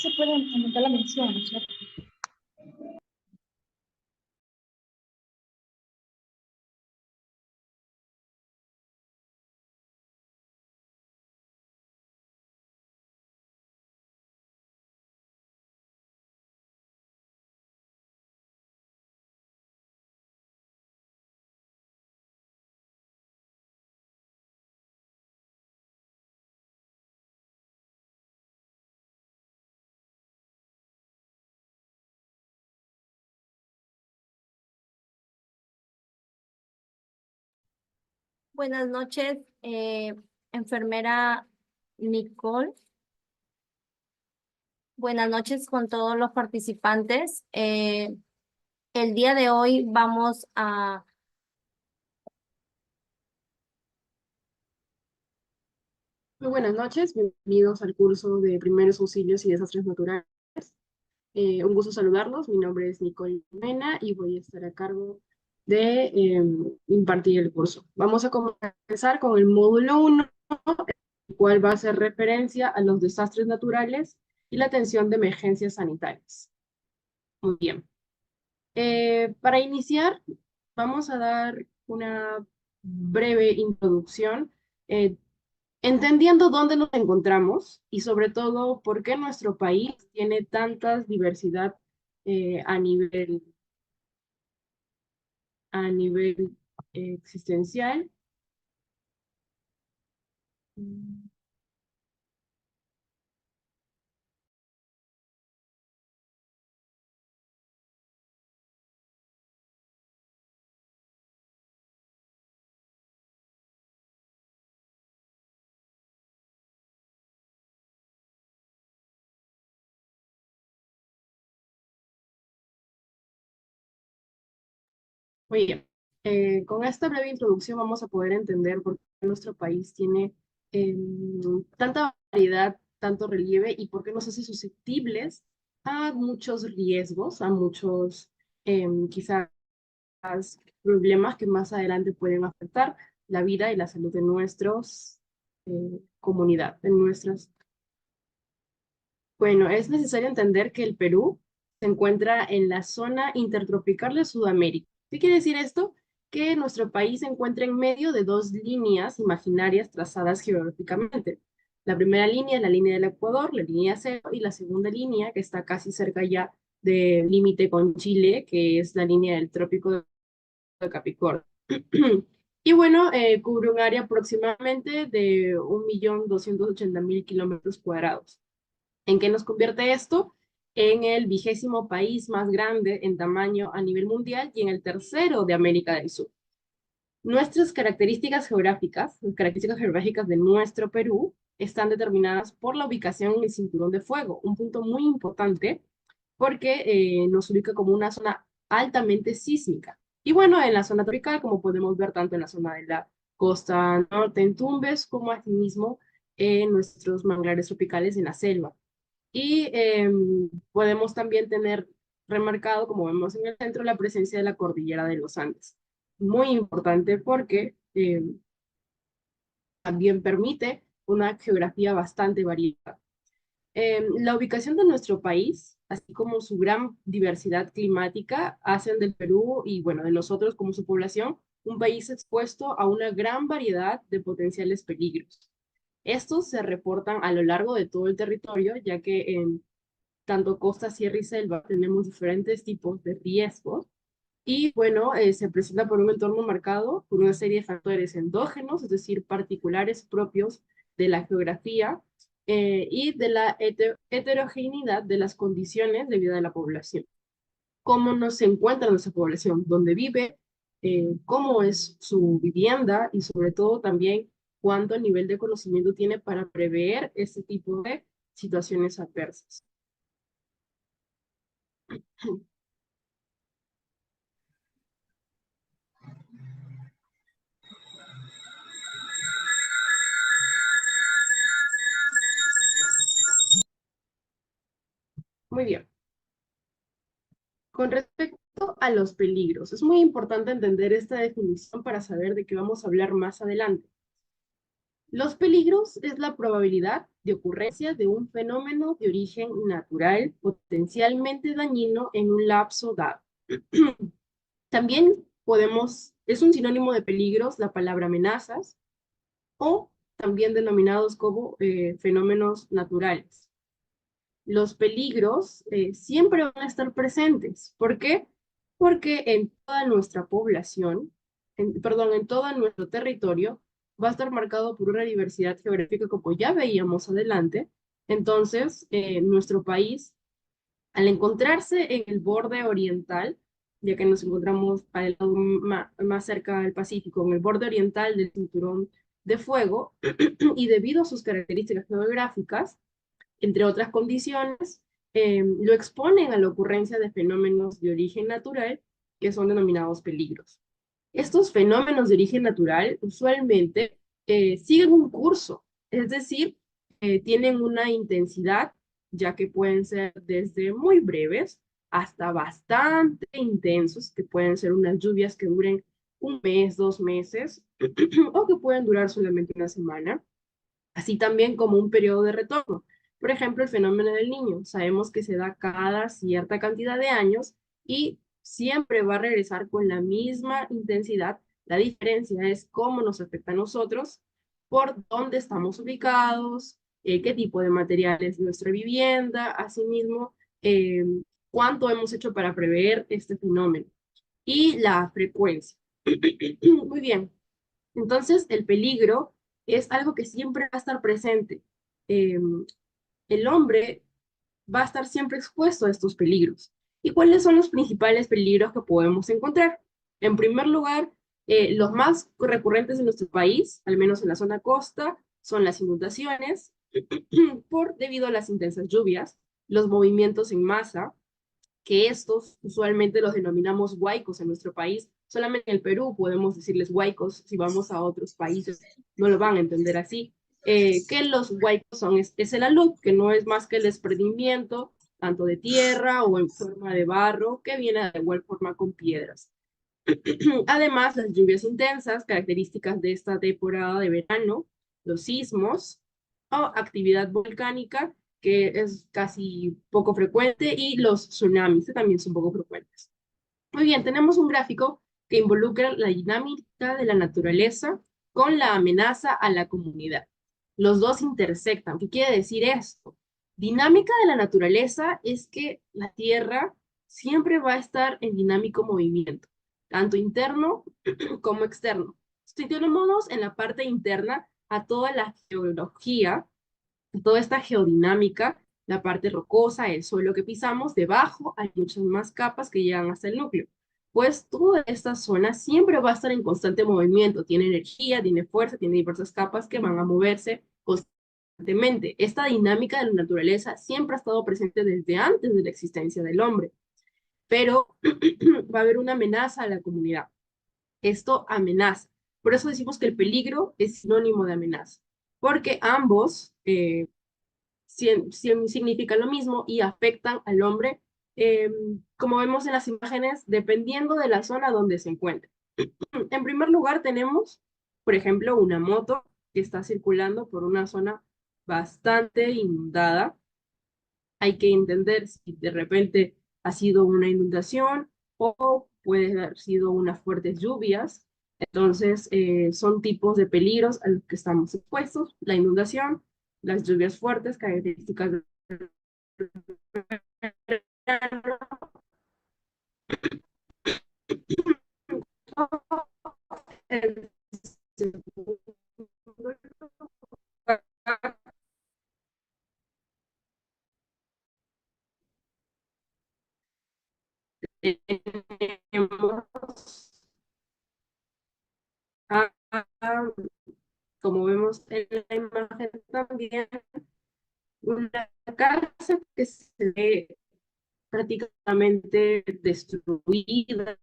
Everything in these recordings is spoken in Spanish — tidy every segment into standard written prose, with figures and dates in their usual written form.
se puede aumentar la mención, ¿no es cierto? Buenas noches, enfermera Nicole. Buenas noches con todos los participantes. El día de hoy vamos a... Muy buenas noches, bienvenidos al curso de Primeros Auxilios y Desastres Naturales. Un gusto saludarlos, mi nombre es Nicole Mena y voy a estar a cargo de impartir el curso. Vamos a comenzar con el módulo 1, el cual va a hacer referencia a los desastres naturales y la atención de emergencias sanitarias. Muy bien. Para iniciar, vamos a dar una breve introducción, eh, entendiendo dónde nos encontramos y sobre todo por qué nuestro país tiene tanta diversidad a nivel existencial. Muy bien. Con esta breve introducción vamos a poder entender por qué nuestro país tiene tanta variedad, tanto relieve y por qué nos hace susceptibles a muchos riesgos, a muchos quizás problemas que más adelante pueden afectar la vida y la salud de nuestros comunidad, de nuestras. Bueno, es necesario entender que el Perú se encuentra en la zona intertropical de Sudamérica. ¿Qué quiere decir esto? Que nuestro país se encuentra en medio de dos líneas imaginarias trazadas geográficamente. La primera línea es la línea del Ecuador, la línea cero, y la segunda línea, que está casi cerca ya del límite con Chile, que es la línea del Trópico de Capricornio. Y bueno, cubre un área aproximadamente de 1.280.000 kilómetros cuadrados. ¿En qué nos convierte esto? En el 20º país más grande en tamaño a nivel mundial y en el tercero de América del Sur. Nuestras características geográficas, las características geográficas de nuestro Perú, están determinadas por la ubicación en el cinturón de fuego, un punto muy importante porque nos ubica como una zona altamente sísmica. Y bueno, en la zona tropical, como podemos ver tanto en la zona de la costa norte en Tumbes, como asimismo en nuestros manglares tropicales en la selva. Y podemos también tener remarcado, como vemos en el centro, la presencia de la cordillera de los Andes. Muy importante porque también permite una geografía bastante variada. La ubicación de nuestro país, así como su gran diversidad climática, hacen del Perú y, bueno, de nosotros como su población, un país expuesto a una gran variedad de potenciales peligros. Estos se reportan a lo largo de todo el territorio, ya que en tanto costa, sierra y selva tenemos diferentes tipos de riesgos. Y bueno, se presenta por un entorno marcado por una serie de factores endógenos, es decir, particulares propios de la geografía y de la heterogeneidad de las condiciones de vida de la población. Cómo nos se encuentra nuestra población, dónde vive, cómo es su vivienda y sobre todo también cuánto nivel de conocimiento tiene para prever este tipo de situaciones adversas. Muy bien. Con respecto a los peligros, es muy importante entender esta definición para saber de qué vamos a hablar más adelante. Los peligros es la probabilidad de ocurrencia de un fenómeno de origen natural potencialmente dañino en un lapso dado. También es un sinónimo de peligros la palabra amenazas o también denominados como fenómenos naturales. Los peligros siempre van a estar presentes. ¿Por qué? Porque en toda nuestra población, en todo nuestro territorio, va a estar marcado por una diversidad geográfica como ya veíamos adelante. Entonces, nuestro país, al encontrarse en el borde oriental, ya que nos encontramos al lado más cerca del Pacífico, en el borde oriental del cinturón de fuego, y debido a sus características geográficas, entre otras condiciones, lo exponen a la ocurrencia de fenómenos de origen natural que son denominados peligros. Estos fenómenos de origen natural usualmente siguen un curso, es decir, tienen una intensidad, ya que pueden ser desde muy breves hasta bastante intensos, que pueden ser unas lluvias que duren un mes, 2 meses, o que pueden durar solamente una semana, así también como un periodo de retorno. Por ejemplo, el fenómeno del niño. Sabemos que se da cada cierta cantidad de años y siempre va a regresar con la misma intensidad. La diferencia es cómo nos afecta a nosotros, por dónde estamos ubicados, qué tipo de material es nuestra vivienda, asimismo, cuánto hemos hecho para prever este fenómeno y la frecuencia. Muy bien. Entonces, el peligro es algo que siempre va a estar presente. Eh, el hombre va a estar siempre expuesto a estos peligros. ¿Y cuáles son los principales peligros que podemos encontrar? En primer lugar, los más recurrentes en nuestro país, al menos en la zona costa, son las inundaciones, debido a las intensas lluvias, los movimientos en masa, que estos usualmente los denominamos huaicos en nuestro país. Solamente en el Perú podemos decirles huaicos, si vamos a otros países no lo van a entender así. Que los huaicos son, es el alud, que no es más que el desprendimiento tanto de tierra o en forma de barro, que viene de igual forma con piedras. Además, las lluvias intensas, características de esta temporada de verano, los sismos o actividad volcánica, que es casi poco frecuente, y los tsunamis, que también son poco frecuentes. Muy bien, tenemos un gráfico que involucra la dinámica de la naturaleza con la amenaza a la comunidad. Los dos intersectan. ¿Qué quiere decir esto? Dinámica de la naturaleza es que la Tierra siempre va a estar en dinámico movimiento, tanto interno como externo. Situémonos en la parte interna a toda la geología, toda esta geodinámica, la parte rocosa, el suelo que pisamos, debajo hay muchas más capas que llegan hasta el núcleo. Pues toda esta zona siempre va a estar en constante movimiento, tiene energía, tiene fuerza, tiene diversas capas que van a moverse constantemente. Esta dinámica de la naturaleza siempre ha estado presente desde antes de la existencia del hombre, pero va a haber una amenaza a la comunidad. Esto amenaza. Por eso decimos que el peligro es sinónimo de amenaza, porque ambos significan lo mismo y afectan al hombre, como vemos en las imágenes, dependiendo de la zona donde se encuentre. En primer lugar tenemos, por ejemplo, una moto que está circulando por una zona bastante inundada. Hay que entender si de repente ha sido una inundación o puede haber sido unas fuertes lluvias. Entonces, son tipos de peligros a los que estamos expuestos: la inundación, las lluvias fuertes, características del verano, el segundo lugar, tenemos a, como vemos en la imagen también, una casa que se ve prácticamente destruida,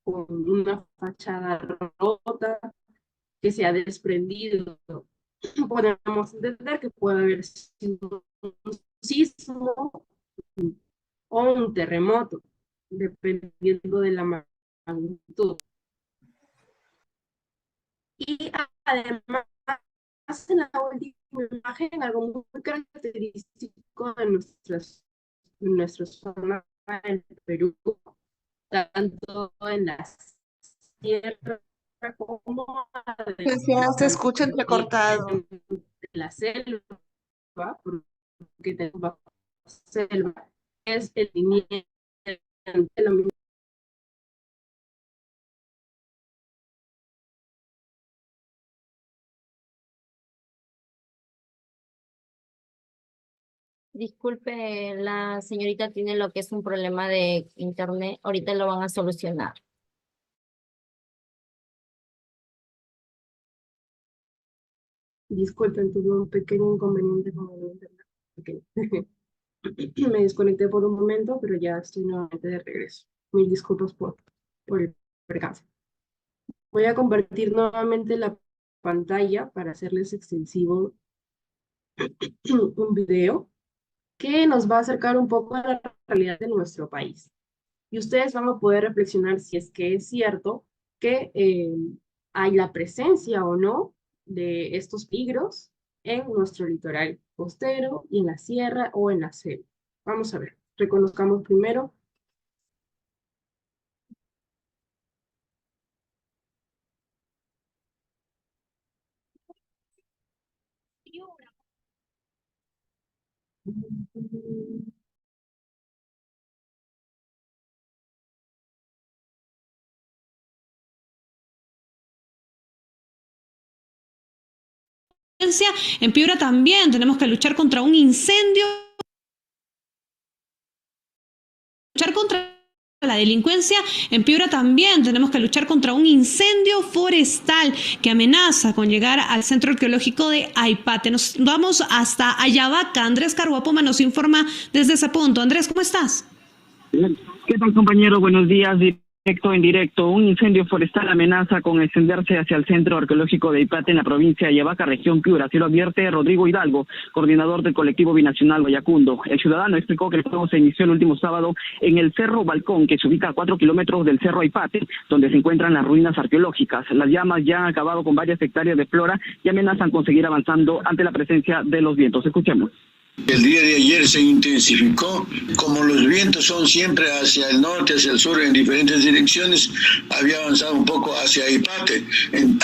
con una fachada rota, que se ha desprendido. Podemos entender que puede haber sido un sismo o un terremoto, dependiendo de la magnitud. Y además en la última imagen, algo muy característico de nuestra zona del Perú, tanto en las tierras como Licenciada, se además escucha entrecortado. en la selva, porque tenemos selva, es el lineal, lo mismo. Disculpe, la señorita tiene lo que es un problema de internet. Ahorita lo van a solucionar. Disculpen, tuve un pequeño inconveniente con el internet. Pequeño. Me desconecté por un momento, pero ya estoy nuevamente de regreso. Mil disculpas por el percance. Voy a compartir nuevamente la pantalla para hacerles extensivo un video que nos va a acercar un poco a la realidad de nuestro país. Y ustedes van a poder reflexionar si es que es cierto que hay la presencia o no de estos peligros en nuestro litoral costero y en la sierra o en la selva. Vamos a ver, reconozcamos primero. En Piura también tenemos que luchar contra un incendio, luchar contra la delincuencia. En Piura también tenemos que luchar contra un incendio forestal que amenaza con llegar al centro arqueológico de Aipate. Nos vamos hasta Ayabaca. Andrés Carhuapoma nos informa desde ese punto. Andrés, ¿cómo estás? ¿Qué tal, compañero? Buenos días. Directo en directo, un incendio forestal amenaza con extenderse hacia el centro arqueológico de Aipate en la provincia de Ayabaca, región Piura. Así lo advierte Rodrigo Hidalgo, coordinador del colectivo binacional Guayacundo. El ciudadano explicó que el fuego se inició el último sábado en el Cerro Balcón, que se ubica a 4 kilómetros del Cerro Aipate, donde se encuentran las ruinas arqueológicas. Las llamas ya han acabado con varias hectáreas de flora y amenazan con seguir avanzando ante la presencia de los vientos. Escuchemos. El día de ayer se intensificó, como los vientos son siempre hacia el norte, hacia el sur, en diferentes direcciones, había avanzado un poco hacia Aipate.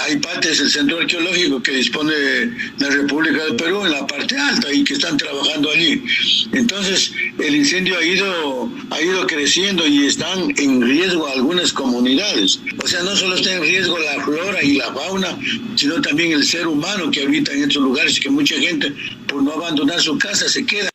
Aipate es el centro arqueológico que dispone de la República del Perú en la parte alta y que están trabajando allí. Entonces, el incendio ha ido creciendo y están en riesgo algunas comunidades. O sea, no solo está en riesgo la flora y la fauna, sino también el ser humano que habita en estos lugares, que mucha gente, por no abandonar su casa, se queda.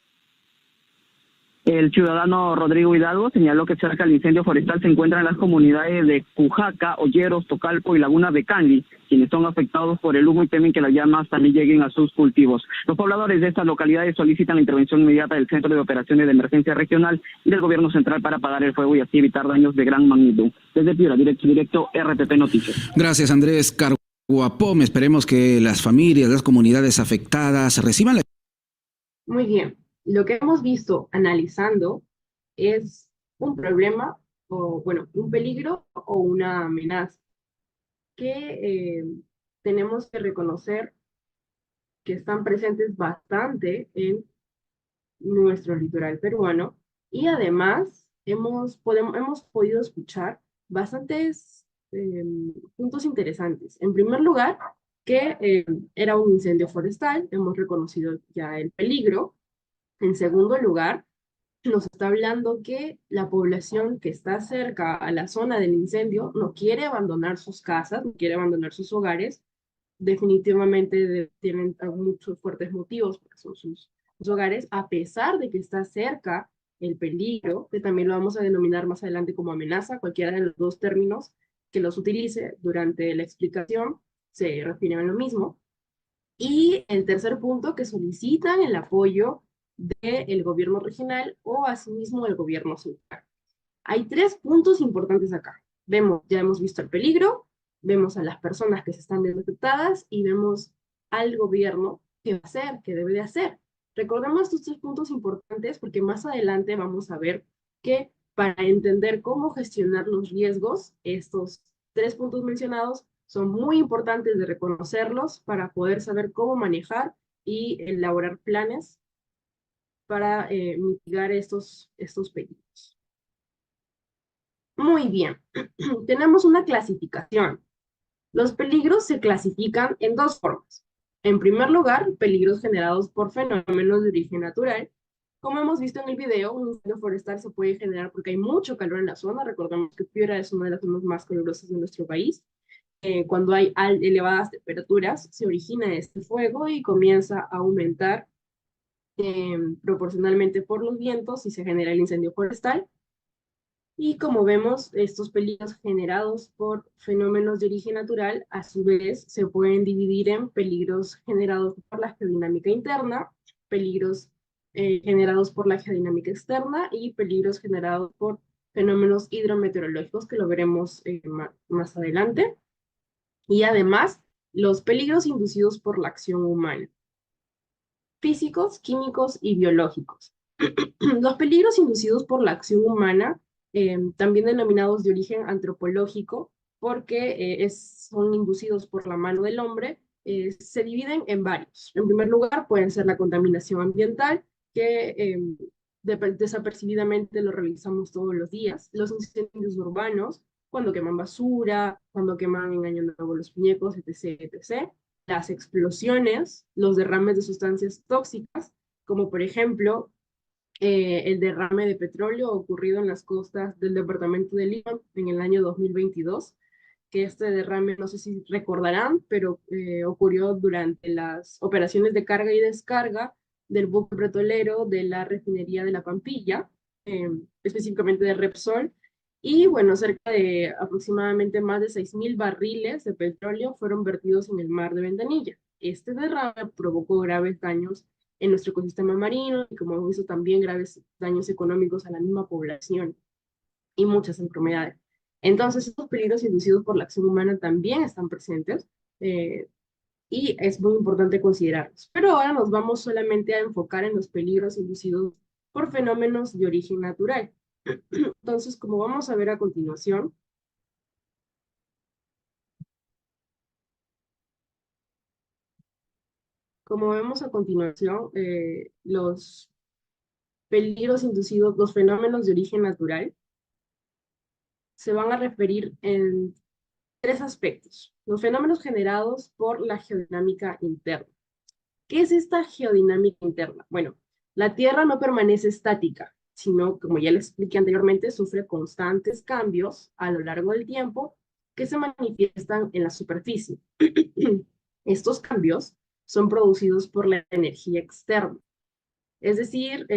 El ciudadano Rodrigo Hidalgo señaló que cerca del incendio forestal se encuentran las comunidades de Cujaca, Olleros, Tocalco y Laguna de Canli, quienes son afectados por el humo y temen que las llamas también lleguen a sus cultivos. Los pobladores de estas localidades solicitan la intervención inmediata del Centro de Operaciones de Emergencia Regional y del Gobierno Central para apagar el fuego y así evitar daños de gran magnitud. Desde Piura, directo RPP Noticias. Gracias, Andrés Carhuapom. Esperemos que las familias, las comunidades afectadas reciban la... Muy bien. Lo que hemos visto analizando es un problema, o bueno, un peligro o una amenaza que tenemos que reconocer que están presentes bastante en nuestro litoral peruano y además hemos podido escuchar bastantes puntos interesantes. En primer lugar, que era un incendio forestal, hemos reconocido ya el peligro. En segundo lugar, nos está hablando que la población que está cerca a la zona del incendio no quiere abandonar sus casas, no quiere abandonar sus hogares. Definitivamente tienen muchos fuertes motivos porque son sus hogares, a pesar de que está cerca el peligro, que también lo vamos a denominar más adelante como amenaza. Cualquiera de los dos términos que los utilice durante la explicación se refieren a lo mismo. Y el tercer punto, que solicitan el apoyo del gobierno regional o asimismo del gobierno central. Hay 3 puntos importantes acá. Ya hemos visto el peligro, vemos a las personas que se están viendo afectadas y vemos al gobierno qué va a hacer, qué debe de hacer. Recordemos estos 3 puntos importantes porque más adelante vamos a ver que para entender cómo gestionar los riesgos, estos 3 puntos mencionados son muy importantes de reconocerlos para poder saber cómo manejar y elaborar planes para mitigar estos peligros. Muy bien, tenemos una clasificación. Los peligros se clasifican en dos formas. En primer lugar, peligros generados por fenómenos de origen natural. Como hemos visto en el video, un incendio forestal se puede generar porque hay mucho calor en la zona. Recordemos que Piura es una de las zonas más calurosas de nuestro país. Cuando hay elevadas temperaturas, se origina este fuego y comienza a aumentar proporcionalmente por los vientos y se genera el incendio forestal. Y como vemos, estos peligros generados por fenómenos de origen natural, a su vez, se pueden dividir en peligros generados por la geodinámica interna, peligros generados por la geodinámica externa y peligros generados por fenómenos hidrometeorológicos, que lo veremos más adelante. Y además, los peligros inducidos por la acción humana, físicos, químicos y biológicos. Los peligros inducidos por la acción humana, también denominados de origen antropológico, porque son inducidos por la mano del hombre, se dividen en varios. En primer lugar, pueden ser la contaminación ambiental, que desapercibidamente lo realizamos todos los días, los incendios urbanos, cuando queman basura, cuando queman en Año Nuevo los muñecos, etc., etc. Las explosiones, los derrames de sustancias tóxicas, como por ejemplo el derrame de petróleo ocurrido en las costas del departamento de Lima en el año 2022, que este derrame, no sé si recordarán, pero ocurrió durante las operaciones de carga y descarga del buque petrolero de la refinería de La Pampilla, específicamente de Repsol, y bueno, cerca de aproximadamente más de 6.000 barriles de petróleo fueron vertidos en el mar de Ventanilla. Este derrame provocó graves daños en nuestro ecosistema marino y, como hemos visto, también graves daños económicos a la misma población y muchas enfermedades. Entonces, estos peligros inducidos por la acción humana también están presentes y es muy importante considerarlos. Pero ahora nos vamos solamente a enfocar en los peligros inducidos por fenómenos de origen natural. Entonces, como vamos a ver a continuación, los peligros inducidos, los fenómenos de origen natural, se van a referir en tres aspectos. Los fenómenos generados por la geodinámica interna. ¿Qué es esta geodinámica interna? Bueno, la Tierra no permanece estática, sino, como ya les expliqué anteriormente, sufre constantes cambios a lo largo del tiempo que se manifiestan en la superficie. Estos cambios son producidos por la energía externa, es decir,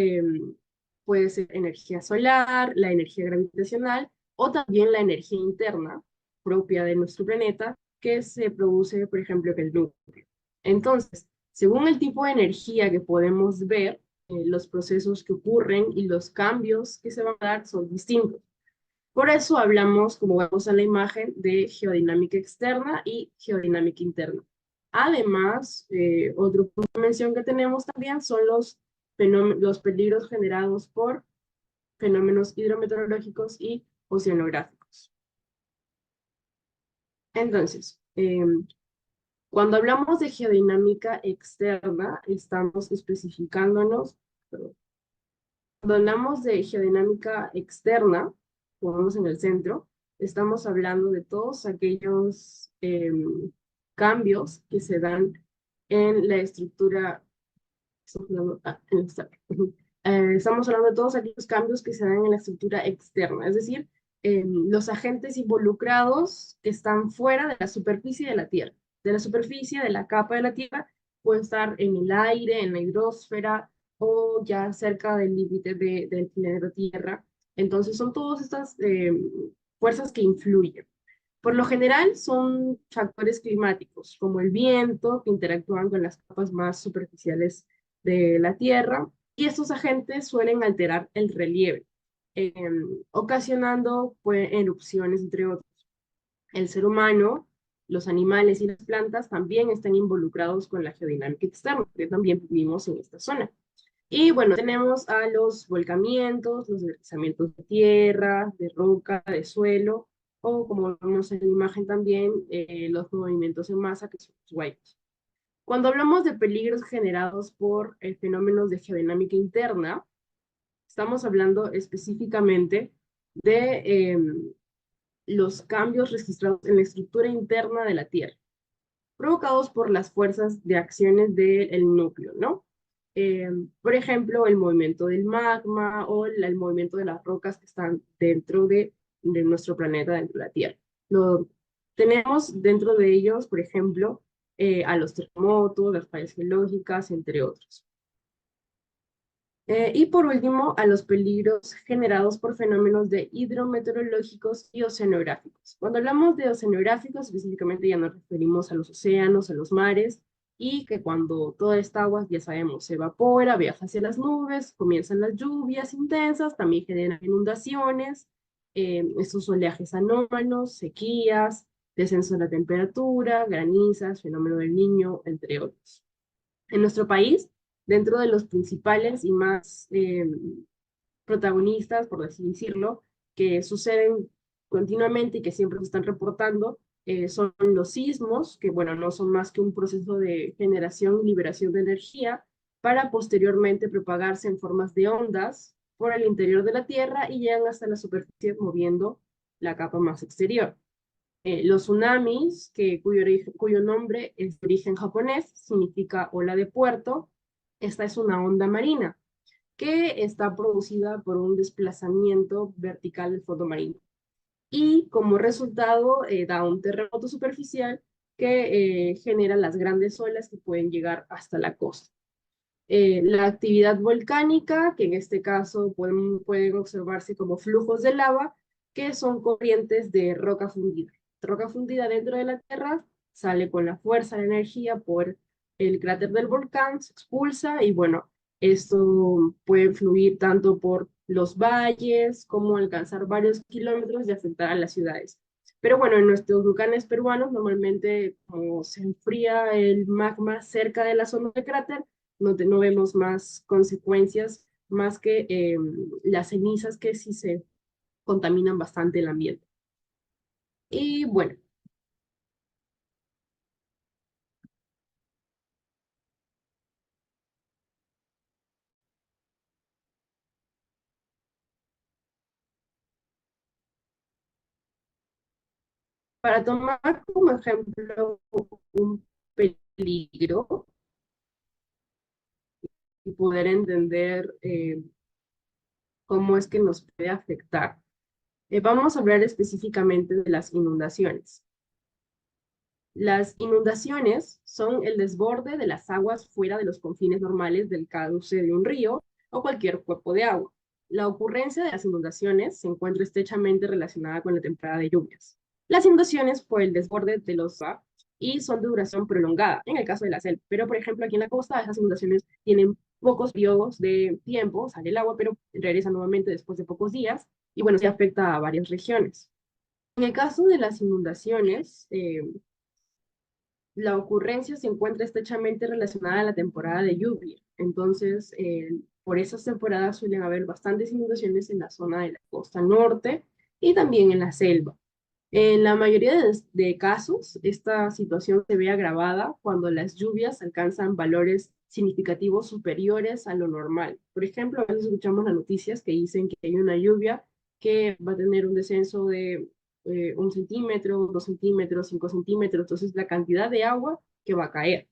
puede ser energía solar, la energía gravitacional o también la energía interna propia de nuestro planeta que se produce, por ejemplo, en el núcleo. Entonces, según el tipo de energía que podemos ver, los procesos que ocurren y los cambios que se van a dar son distintos. Por eso hablamos, como vemos en la imagen, de geodinámica externa y geodinámica interna. Además, otro punto de mención que tenemos también son los peligros generados por fenómenos hidrometeorológicos y oceanográficos. Entonces, cuando hablamos de geodinámica externa, estamos especificándonos, cuando hablamos de geodinámica externa, como vemos en el centro, estamos hablando de todos aquellos cambios que se dan en la estructura, estamos hablando de todos aquellos cambios que se dan en la estructura externa, es decir, los agentes involucrados que están fuera de la superficie de la Tierra. De la superficie, de la capa de la Tierra, pueden estar en el aire, en la hidrosfera, o ya cerca del límite del planeta Tierra. Entonces son todas estas fuerzas que influyen. Por lo general son factores climáticos, como el viento, que interactúan con las capas más superficiales de la Tierra, y estos agentes suelen alterar el relieve, ocasionando pues, erupciones, entre otros. El ser humano, los animales y las plantas también están involucrados con la geodinámica externa, porque también vivimos en esta zona. Y bueno, tenemos a los volcamientos, los deslizamientos de tierra, de roca, de suelo, o como vemos en la imagen también, los movimientos en masa, que son los huaycos. Cuando hablamos de peligros generados por fenómenos de geodinámica interna, estamos hablando específicamente de los cambios registrados en la estructura interna de la Tierra, provocados por las fuerzas de acciones del núcleo, ¿no? Por ejemplo, el movimiento del magma o el movimiento de las rocas que están dentro de nuestro planeta, dentro de la Tierra. Tenemos dentro de ellos, por ejemplo, a los terremotos, las fallas geológicas, entre otros. Y por último, a los peligros generados por fenómenos de hidrometeorológicos y oceanográficos. Cuando hablamos de oceanográficos, específicamente ya nos referimos a los océanos, a los mares, y que cuando toda esta agua, ya sabemos, se evapora, viaja hacia las nubes, comienzan las lluvias intensas, también generan inundaciones, estos oleajes anómalos, sequías, descenso de la temperatura, granizas, fenómeno del Niño, entre otros. En nuestro país, dentro de los principales y más protagonistas, por así decirlo, que suceden continuamente y que siempre se están reportando, son los sismos, que bueno, no son más que un proceso de generación y liberación de energía para posteriormente propagarse en formas de ondas por el interior de la Tierra y llegan hasta la superficie moviendo la capa más exterior. Los tsunamis, cuyo nombre es de origen japonés, significa ola de puerto. Esta es una onda marina que está producida por un desplazamiento vertical del fondo marino. Y como resultado da un terremoto superficial que genera las grandes olas que pueden llegar hasta la costa. La actividad volcánica, que en este caso pueden observarse como flujos de lava, que son corrientes de roca fundida. Roca fundida dentro de la Tierra sale con la fuerza, la energía por el cráter del volcán, se expulsa y bueno, esto puede fluir tanto por los valles como alcanzar varios kilómetros y afectar a las ciudades. Pero bueno, en nuestros volcanes peruanos normalmente como se enfría el magma cerca de la zona del cráter, no vemos más consecuencias más que las cenizas que sí se contaminan bastante el ambiente. Y bueno, para tomar como ejemplo un peligro y poder entender cómo es que nos puede afectar, vamos a hablar específicamente de las inundaciones. Las inundaciones son el desborde de las aguas fuera de los confines normales del cauce de un río o cualquier cuerpo de agua. La ocurrencia de las inundaciones se encuentra estrechamente relacionada con la temporada de lluvias. Las inundaciones por el desborde de los y son de duración prolongada, en el caso de la selva. Pero, por ejemplo, aquí en la costa, esas inundaciones tienen pocos periodos de tiempo, sale el agua, pero regresa nuevamente después de pocos días, y bueno, se afecta a varias regiones. En el caso de las inundaciones, la ocurrencia se encuentra estrechamente relacionada a la temporada de lluvia. Entonces, por esas temporadas suelen haber bastantes inundaciones en la zona de la costa norte y también en la selva. En la mayoría de casos, esta situación se ve agravada cuando las lluvias alcanzan valores significativos superiores a lo normal. Por ejemplo, a veces escuchamos las noticias que dicen que hay una lluvia que va a tener un descenso de 1 centímetro, 2 centímetros, 5 centímetros, entonces la cantidad de agua que va a caer.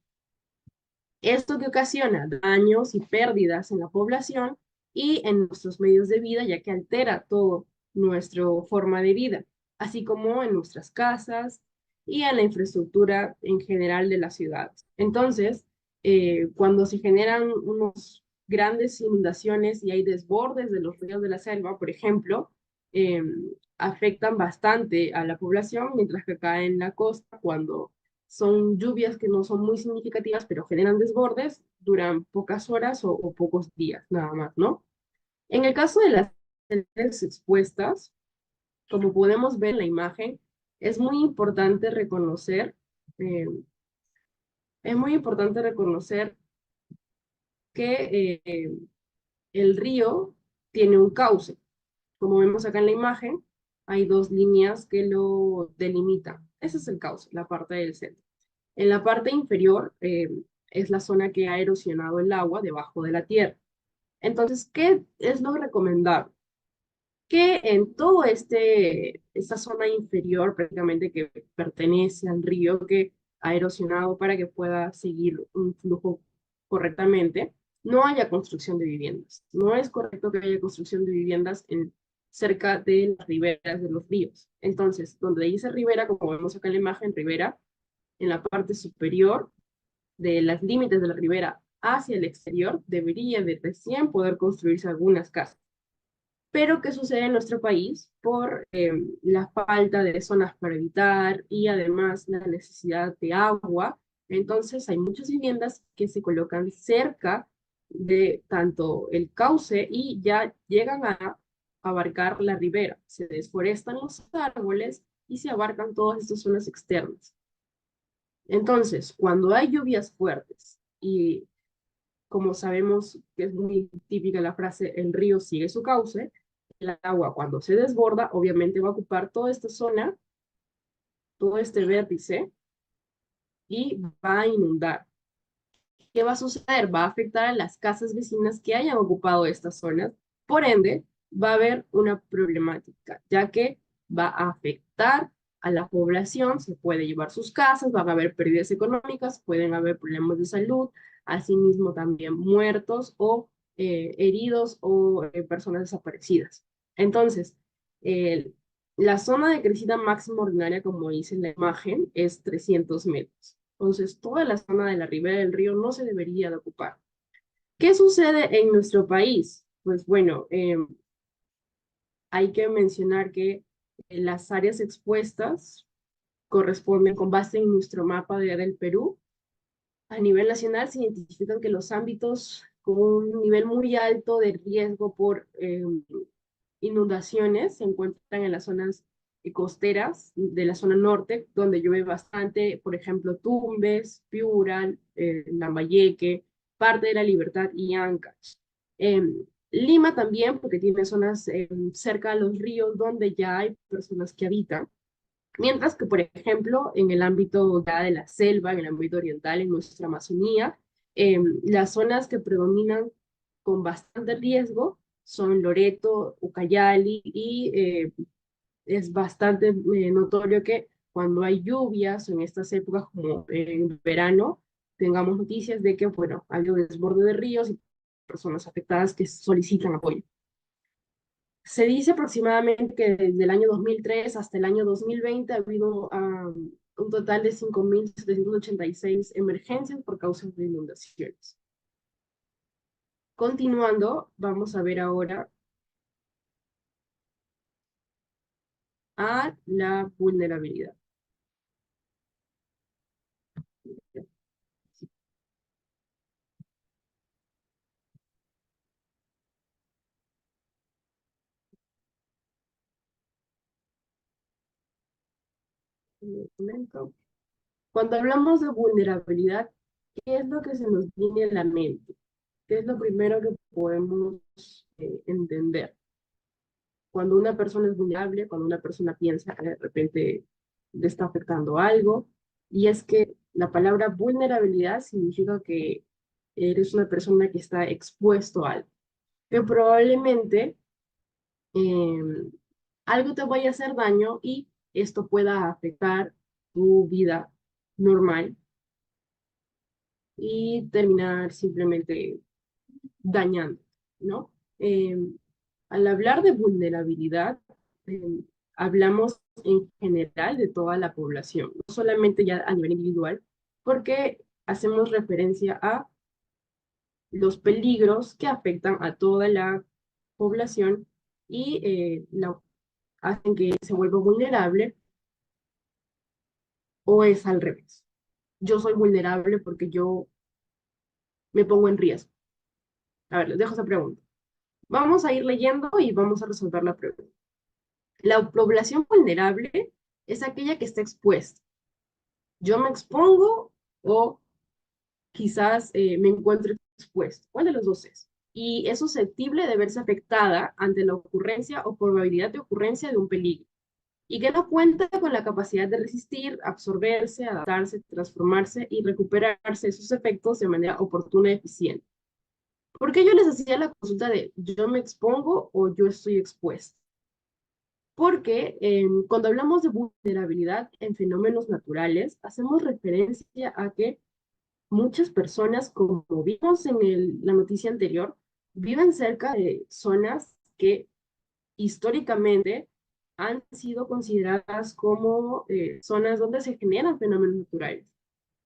Esto que ocasiona daños y pérdidas en la población y en nuestros medios de vida, ya que altera todo nuestra forma de vida, así como en nuestras casas y en la infraestructura en general de las ciudades. Entonces, cuando se generan unos grandes inundaciones y hay desbordes de los ríos de la selva, por ejemplo, afectan bastante a la población, mientras que acá en la costa, cuando son lluvias que no son muy significativas, pero generan desbordes, duran pocas horas o pocos días, nada más, ¿no? En el caso de las áreas expuestas, como podemos ver en la imagen, es muy importante reconocer, eh, que el río tiene un cauce. Como vemos acá en la imagen, hay dos líneas que lo delimitan. Ese es el cauce, la parte del centro. En la parte inferior es la zona que ha erosionado el agua debajo de la tierra. Entonces, ¿qué es lo recomendable? Que en todo esta zona inferior prácticamente que pertenece al río que ha erosionado para que pueda seguir un flujo correctamente, no haya construcción de viviendas. No es correcto que haya construcción de viviendas cerca de las riberas de los ríos. Entonces, donde dice ribera, como vemos acá en la imagen, ribera, en la parte superior de los límites de la ribera hacia el exterior, debería de recién poder construirse algunas casas. Pero ¿qué sucede en nuestro país? Por la falta de zonas para habitar y además la necesidad de agua, entonces hay muchas viviendas que se colocan cerca de tanto el cauce y ya llegan a abarcar la ribera. Se desforestan los árboles y se abarcan todas estas zonas externas. Entonces, cuando hay lluvias fuertes y como sabemos que es muy típica la frase, el río sigue su cauce, el agua cuando se desborda, obviamente va a ocupar toda esta zona, todo este vértice, y va a inundar. ¿Qué va a suceder? Va a afectar a las casas vecinas que hayan ocupado estas zonas, por ende, va a haber una problemática, ya que va a afectar a la población, se puede llevar sus casas, van a haber pérdidas económicas, pueden haber problemas de salud, asimismo también muertos o heridos o personas desaparecidas. Entonces, la zona de crecida máxima ordinaria, como dice en la imagen, es 300 metros. Entonces, toda la zona de la ribera del río no se debería de ocupar. ¿Qué sucede en nuestro país? Pues bueno, hay que mencionar que las áreas expuestas corresponden con base en nuestro mapa del Perú. A nivel nacional se identifican que los ámbitos con un nivel muy alto de riesgo por inundaciones se encuentran en las zonas costeras de la zona norte, donde llueve bastante, por ejemplo, Tumbes, Piura, Lambayeque, parte de La Libertad y Ancash. Lima también, porque tiene zonas cerca de los ríos donde ya hay personas que habitan. Mientras que, por ejemplo, en el ámbito ya de la selva, en el ámbito oriental, en nuestra Amazonía, las zonas que predominan con bastante riesgo son Loreto, Ucayali y es bastante notorio que cuando hay lluvias en estas épocas como en verano, tengamos noticias de que, bueno, ha habido desborde de ríos y personas afectadas que solicitan apoyo. Se dice aproximadamente que desde el año 2003 hasta el año 2020 ha habido un total de 5.786 emergencias por causas de inundaciones. Continuando, vamos a ver ahora a la vulnerabilidad. Cuando hablamos de vulnerabilidad, ¿qué es lo que se nos viene a la mente? ¿Qué es lo primero que podemos entender? Cuando una persona es vulnerable, cuando una persona piensa que de repente le está afectando algo, y es que la palabra vulnerabilidad significa que eres una persona que está expuesto a algo, que probablemente algo te vaya a hacer daño y esto pueda afectar tu vida normal y terminar simplemente dañando, ¿no? Al hablar de vulnerabilidad, hablamos en general de toda la población, no solamente ya a nivel individual, porque hacemos referencia a los peligros que afectan a toda la población y hacen que se vuelva vulnerable o es al revés. Yo soy vulnerable porque yo me pongo en riesgo. A ver, les dejo esa pregunta. Vamos a ir leyendo y vamos a resolver la pregunta. La población vulnerable es aquella que está expuesta. Yo me expongo o quizás me encuentro expuesto. ¿Cuál de los dos es? Y es susceptible de verse afectada ante la ocurrencia o probabilidad de ocurrencia de un peligro. y que no cuenta con la capacidad de resistir, absorberse, adaptarse, transformarse y recuperarse de sus efectos de manera oportuna y eficiente. ¿Por qué yo les hacía la consulta de yo me expongo o yo estoy expuesto? Porque cuando hablamos de vulnerabilidad en fenómenos naturales, hacemos referencia a que muchas personas, como vimos en la noticia anterior, viven cerca de zonas que históricamente han sido consideradas como zonas donde se generan fenómenos naturales.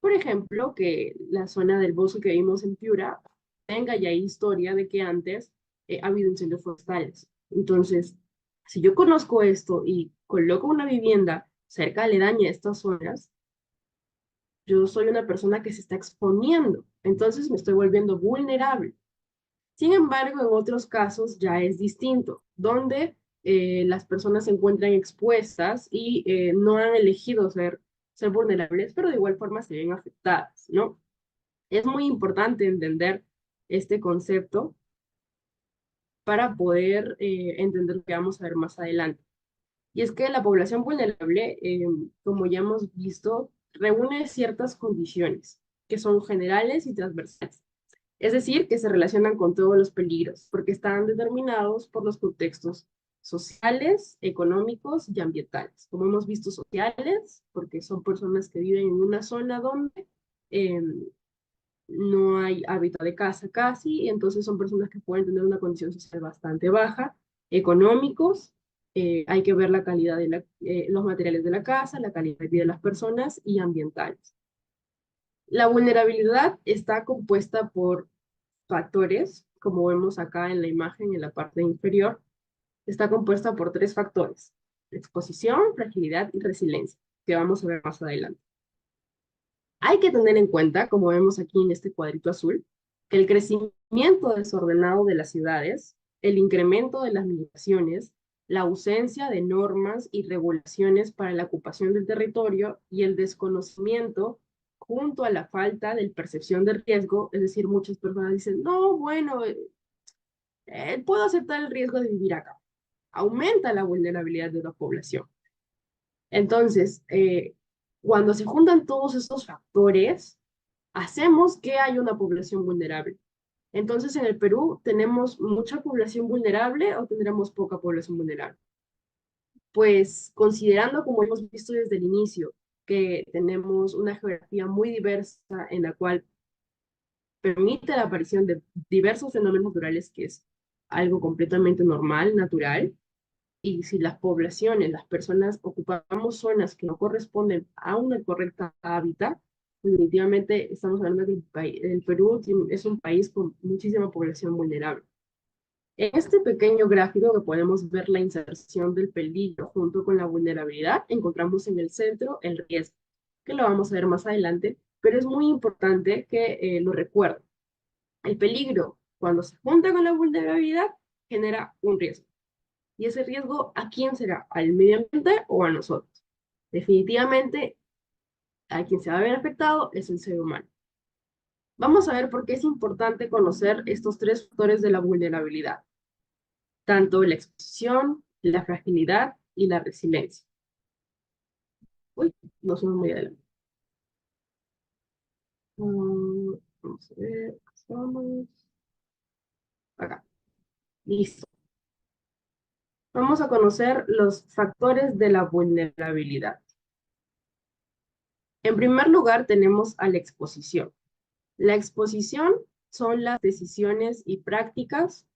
Por ejemplo, que la zona del bosque que vimos en Piura tenga ya historia de que antes ha habido incendios forestales. Entonces, si yo conozco esto y coloco una vivienda cerca aledaña a estas zonas, yo soy una persona que se está exponiendo, entonces me estoy volviendo vulnerable. Sin embargo, en otros casos ya es distinto, donde las personas se encuentran expuestas y no han elegido ser vulnerables, pero de igual forma se ven afectadas, ¿no? Es muy importante entender este concepto para poder entender lo que vamos a ver más adelante. Y es que la población vulnerable, como ya hemos visto, reúne ciertas condiciones que son generales y transversales. Es decir, que se relacionan con todos los peligros, porque están determinados por los contextos sociales, económicos y ambientales. Como hemos visto, sociales, porque son personas que viven en una zona donde no hay hábitat de casa casi, y entonces son personas que pueden tener una condición social bastante baja. Económicos, hay que ver la calidad de los materiales de la casa, la calidad de vida de las personas, y ambientales. La vulnerabilidad está compuesta por factores, como vemos acá en la imagen en la parte inferior. Está compuesta por 3 factores: exposición, fragilidad y resiliencia, que vamos a ver más adelante. Hay que tener en cuenta, como vemos aquí en este cuadrito azul, que el crecimiento desordenado de las ciudades, el incremento de las migraciones, la ausencia de normas y regulaciones para la ocupación del territorio y el desconocimiento junto a la falta de percepción de riesgo, es decir, muchas personas dicen, no, bueno, puedo aceptar el riesgo de vivir acá. Aumenta la vulnerabilidad de la población. Entonces, cuando se juntan todos estos factores, hacemos que haya una población vulnerable. Entonces, en el Perú, ¿tenemos mucha población vulnerable o tendremos poca población vulnerable? Pues, considerando, como hemos visto desde el inicio, que tenemos una geografía muy diversa en la cual permite la aparición de diversos fenómenos naturales, que es algo completamente normal, natural, y si las poblaciones, las personas ocupamos zonas que no corresponden a una correcta hábitat, definitivamente estamos hablando de que el Perú es un país con muchísima población vulnerable. En este pequeño gráfico que podemos ver la inserción del peligro junto con la vulnerabilidad, encontramos en el centro el riesgo, que lo vamos a ver más adelante, pero es muy importante que lo recuerden. El peligro, cuando se junta con la vulnerabilidad, genera un riesgo. ¿Y ese riesgo a quién será? ¿Al medio ambiente o a nosotros? Definitivamente, a quien se va a ver afectado es el ser humano. Vamos a ver por qué es importante conocer estos 3 factores de la vulnerabilidad, tanto la exposición, la fragilidad y la resiliencia. Uy, no somos muy adelante. Vamos a ver, estamos acá. Listo. Vamos a conocer los factores de la vulnerabilidad. En primer lugar, tenemos a la exposición. La exposición son las decisiones y prácticas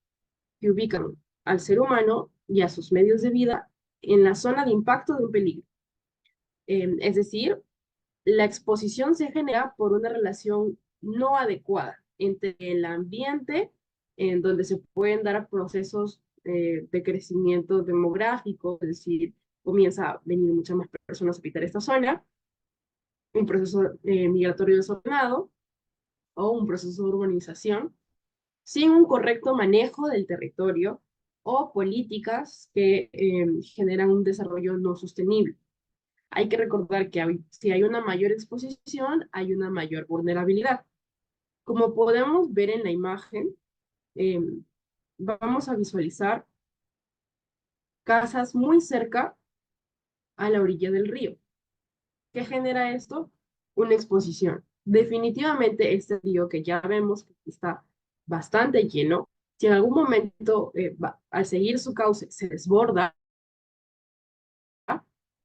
que ubican al ser humano y a sus medios de vida en la zona de impacto de un peligro. Es decir, la exposición se genera por una relación no adecuada entre el ambiente, en donde se pueden dar procesos de crecimiento demográfico, es decir, comienza a venir muchas más personas a habitar esta zona, un proceso migratorio desordenado o un proceso de urbanización, sin un correcto manejo del territorio o políticas que generan un desarrollo no sostenible. Hay que recordar que si hay una mayor exposición, hay una mayor vulnerabilidad. Como podemos ver en la imagen, vamos a visualizar casas muy cerca a la orilla del río. ¿Qué genera esto? Una exposición. Definitivamente este río que ya vemos que está bastante lleno, si en algún momento al seguir su cauce se desborda,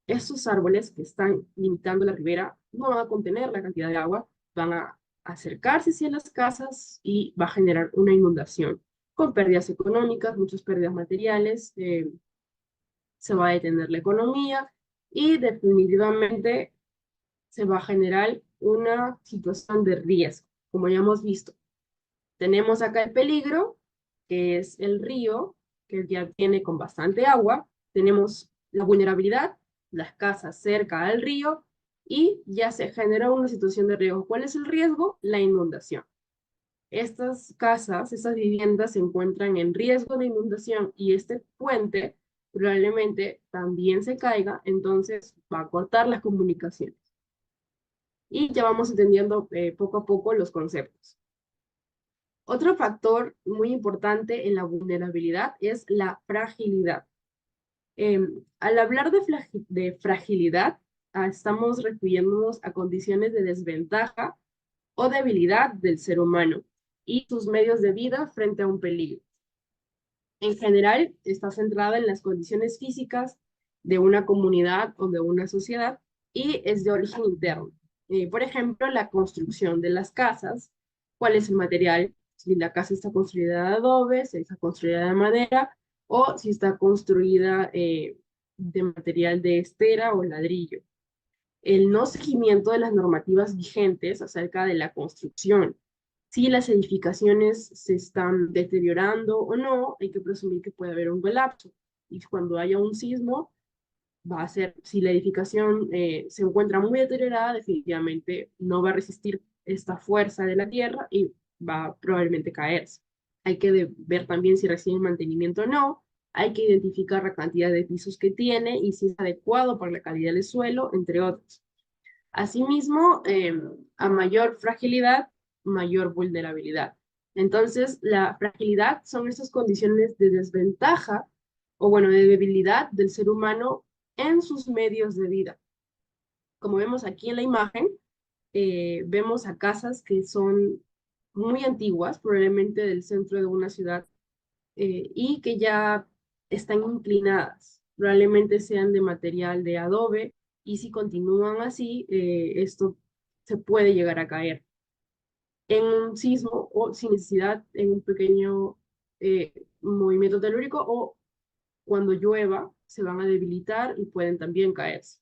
estos árboles que están limitando la ribera no van a contener la cantidad de agua, van a acercarse hacia las casas y va a generar una inundación con pérdidas económicas, muchas pérdidas materiales, se va a detener la economía y definitivamente se va a generar una situación de riesgo, como ya hemos visto. Tenemos acá el peligro, que es el río, que ya viene con bastante agua. Tenemos la vulnerabilidad, las casas cerca al río, y ya se genera una situación de riesgo. ¿Cuál es el riesgo? La inundación. Estas casas, estas viviendas se encuentran en riesgo de inundación y este puente probablemente también se caiga, entonces va a cortar las comunicaciones. Y ya vamos entendiendo poco a poco los conceptos. Otro factor muy importante en la vulnerabilidad es la fragilidad. Al hablar de fragilidad, estamos refiriéndonos a condiciones de desventaja o debilidad del ser humano y sus medios de vida frente a un peligro. En general, está centrada en las condiciones físicas de una comunidad o de una sociedad y es de origen interno. Por ejemplo, la construcción de las casas, cuál es el material, si la casa está construida de adobe, si está construida de madera, o si está construida de material de estera o ladrillo. El no seguimiento de las normativas vigentes acerca de la construcción. Si las edificaciones se están deteriorando o no, hay que presumir que puede haber un colapso. Y cuando haya un sismo, va a ser, si la edificación se encuentra muy deteriorada, definitivamente no va a resistir esta fuerza de la tierra y va a probablemente caerse. Hay que ver también si recibe mantenimiento o no, hay que identificar la cantidad de pisos que tiene y si es adecuado para la calidad del suelo, entre otros. Asimismo, a mayor fragilidad, mayor vulnerabilidad. Entonces, la fragilidad son estas condiciones de desventaja o, bueno, de debilidad del ser humano en sus medios de vida. Como vemos aquí en la imagen, vemos a casas que son muy antiguas, probablemente del centro de una ciudad, y que ya están inclinadas. Probablemente sean de material de adobe, y si continúan así, esto se puede llegar a caer en un sismo o sin necesidad en un pequeño movimiento telúrico, o cuando llueva se van a debilitar y pueden también caerse.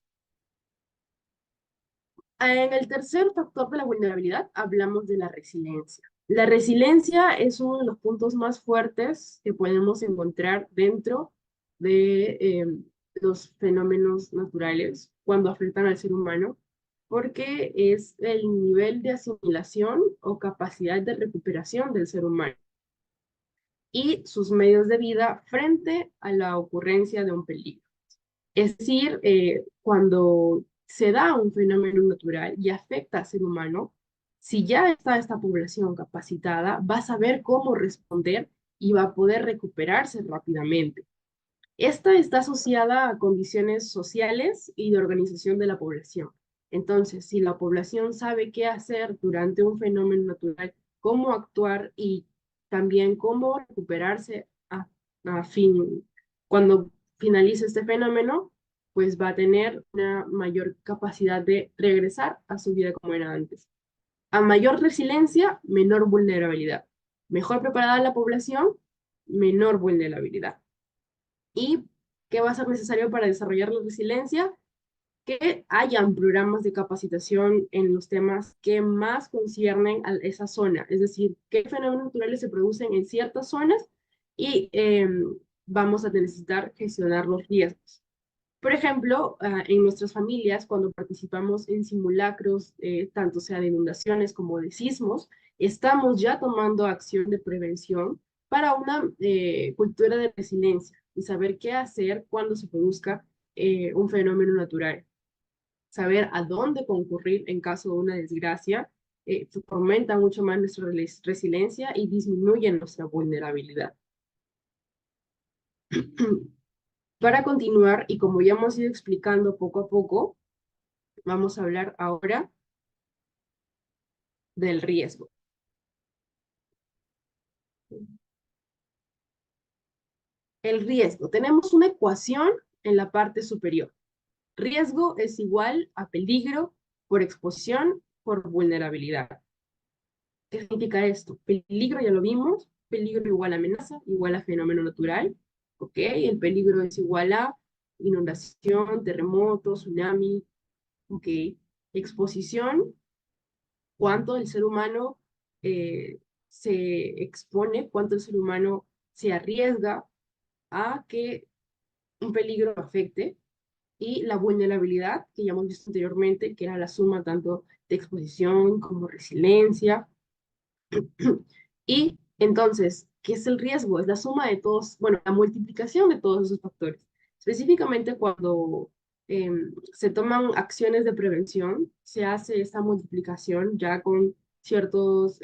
En el tercer factor de la vulnerabilidad hablamos de la resiliencia. La resiliencia es uno de los puntos más fuertes que podemos encontrar dentro de los fenómenos naturales cuando afectan al ser humano, porque es el nivel de asimilación o capacidad de recuperación del ser humano y sus medios de vida frente a la ocurrencia de un peligro. Es decir, cuando se da un fenómeno natural y afecta al ser humano, si ya está esta población capacitada, va a saber cómo responder y va a poder recuperarse rápidamente. Esta está asociada a condiciones sociales y de organización de la población. Entonces, si la población sabe qué hacer durante un fenómeno natural, cómo actuar y también cómo recuperarse cuando finalice este fenómeno, pues va a tener una mayor capacidad de regresar a su vida como era antes. A mayor resiliencia, menor vulnerabilidad. Mejor preparada la población, menor vulnerabilidad. ¿Y qué va a ser necesario para desarrollar la resiliencia? Que hayan programas de capacitación en los temas que más conciernen a esa zona, es decir, qué fenómenos naturales se producen en ciertas zonas y vamos a necesitar gestionar los riesgos. Por ejemplo, en nuestras familias, cuando participamos en simulacros, tanto sea de inundaciones como de sismos, estamos ya tomando acción de prevención para una cultura de resiliencia y saber qué hacer cuando se produzca un fenómeno natural. Saber a dónde concurrir en caso de una desgracia fomenta mucho más nuestra resiliencia y disminuye nuestra vulnerabilidad. Para continuar, y como ya hemos ido explicando poco a poco, vamos a hablar ahora del riesgo. El riesgo. Tenemos una ecuación en la parte superior. Riesgo es igual a peligro por exposición por vulnerabilidad. ¿Qué significa esto? Peligro ya lo vimos. Peligro igual a amenaza, igual a fenómeno natural. ¿Ok? El peligro es igual a inundación, terremoto, tsunami. ¿Ok? Exposición, cuánto el ser humano se expone, cuánto el ser humano se arriesga a que un peligro afecte, y la vulnerabilidad, que ya hemos visto anteriormente, que era la suma tanto de exposición como resiliencia. Y entonces, ¿qué es el riesgo? Es la suma de todos, bueno, la multiplicación de todos esos factores. Específicamente cuando se toman acciones de prevención, se hace esta multiplicación ya con ciertos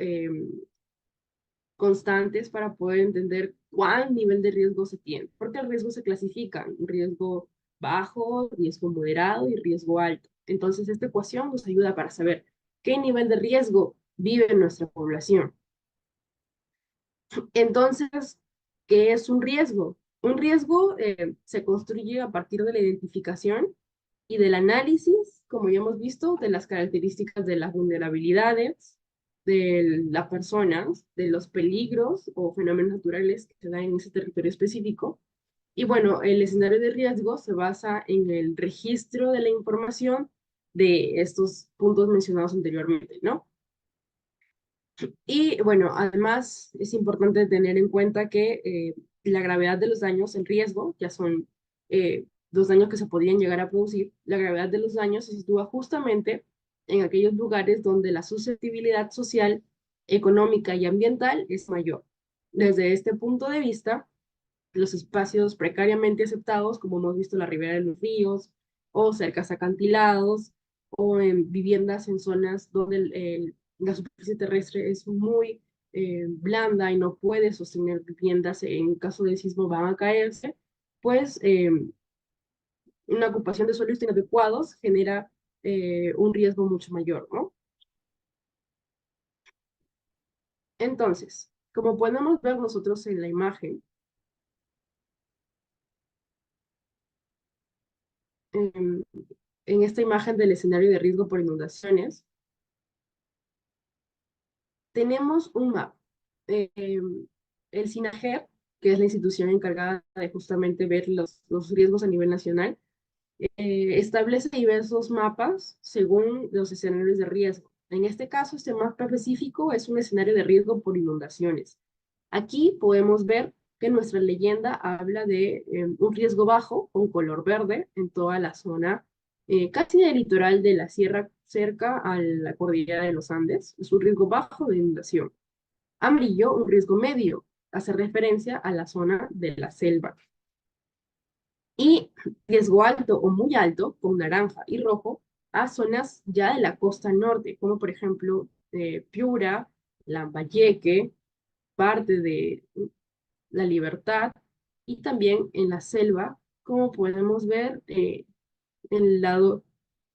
constantes para poder entender cuál nivel de riesgo se tiene, porque el riesgo se clasifica en riesgo bajo, riesgo moderado y riesgo alto. Entonces, esta ecuación nos ayuda para saber qué nivel de riesgo vive nuestra población. Entonces, ¿qué es un riesgo? Un riesgo se construye a partir de la identificación y del análisis, como ya hemos visto, de las características de las vulnerabilidades de las personas, de los peligros o fenómenos naturales que se dan en ese territorio específico. Y bueno, el escenario de riesgo se basa en el registro de la información de estos puntos mencionados anteriormente, ¿no? Y bueno, además es importante tener en cuenta que la gravedad de los daños, el riesgo, ya son los daños que se podrían llegar a producir, la gravedad de los daños se sitúa justamente en aquellos lugares donde la susceptibilidad social, económica y ambiental es mayor. Desde este punto de vista, los espacios precariamente aceptados, como hemos visto en la ribera de los ríos, o cercas acantilados, o en viviendas en zonas donde la superficie terrestre es muy blanda y no puede sostener viviendas, en caso de sismo van a caerse, pues una ocupación de suelos inadecuados genera un riesgo mucho mayor, ¿no? Entonces, como podemos ver nosotros en la imagen, en, en esta imagen del escenario de riesgo por inundaciones, tenemos un mapa. El SINAGER, que es la institución encargada de justamente ver los riesgos a nivel nacional, establece diversos mapas según los escenarios de riesgo. En este caso, este mapa específico es un escenario de riesgo por inundaciones. Aquí podemos ver que nuestra leyenda habla de un riesgo bajo con color verde en toda la zona casi del litoral de la sierra cerca a la cordillera de los Andes. Es un riesgo bajo de inundación. Amarillo, un riesgo medio, hace referencia a la zona de la selva. Y riesgo alto o muy alto, con naranja y rojo, a zonas ya de la costa norte, como por ejemplo Piura, Lambayeque, parte de La Libertad, y también en la selva, como podemos ver en el lado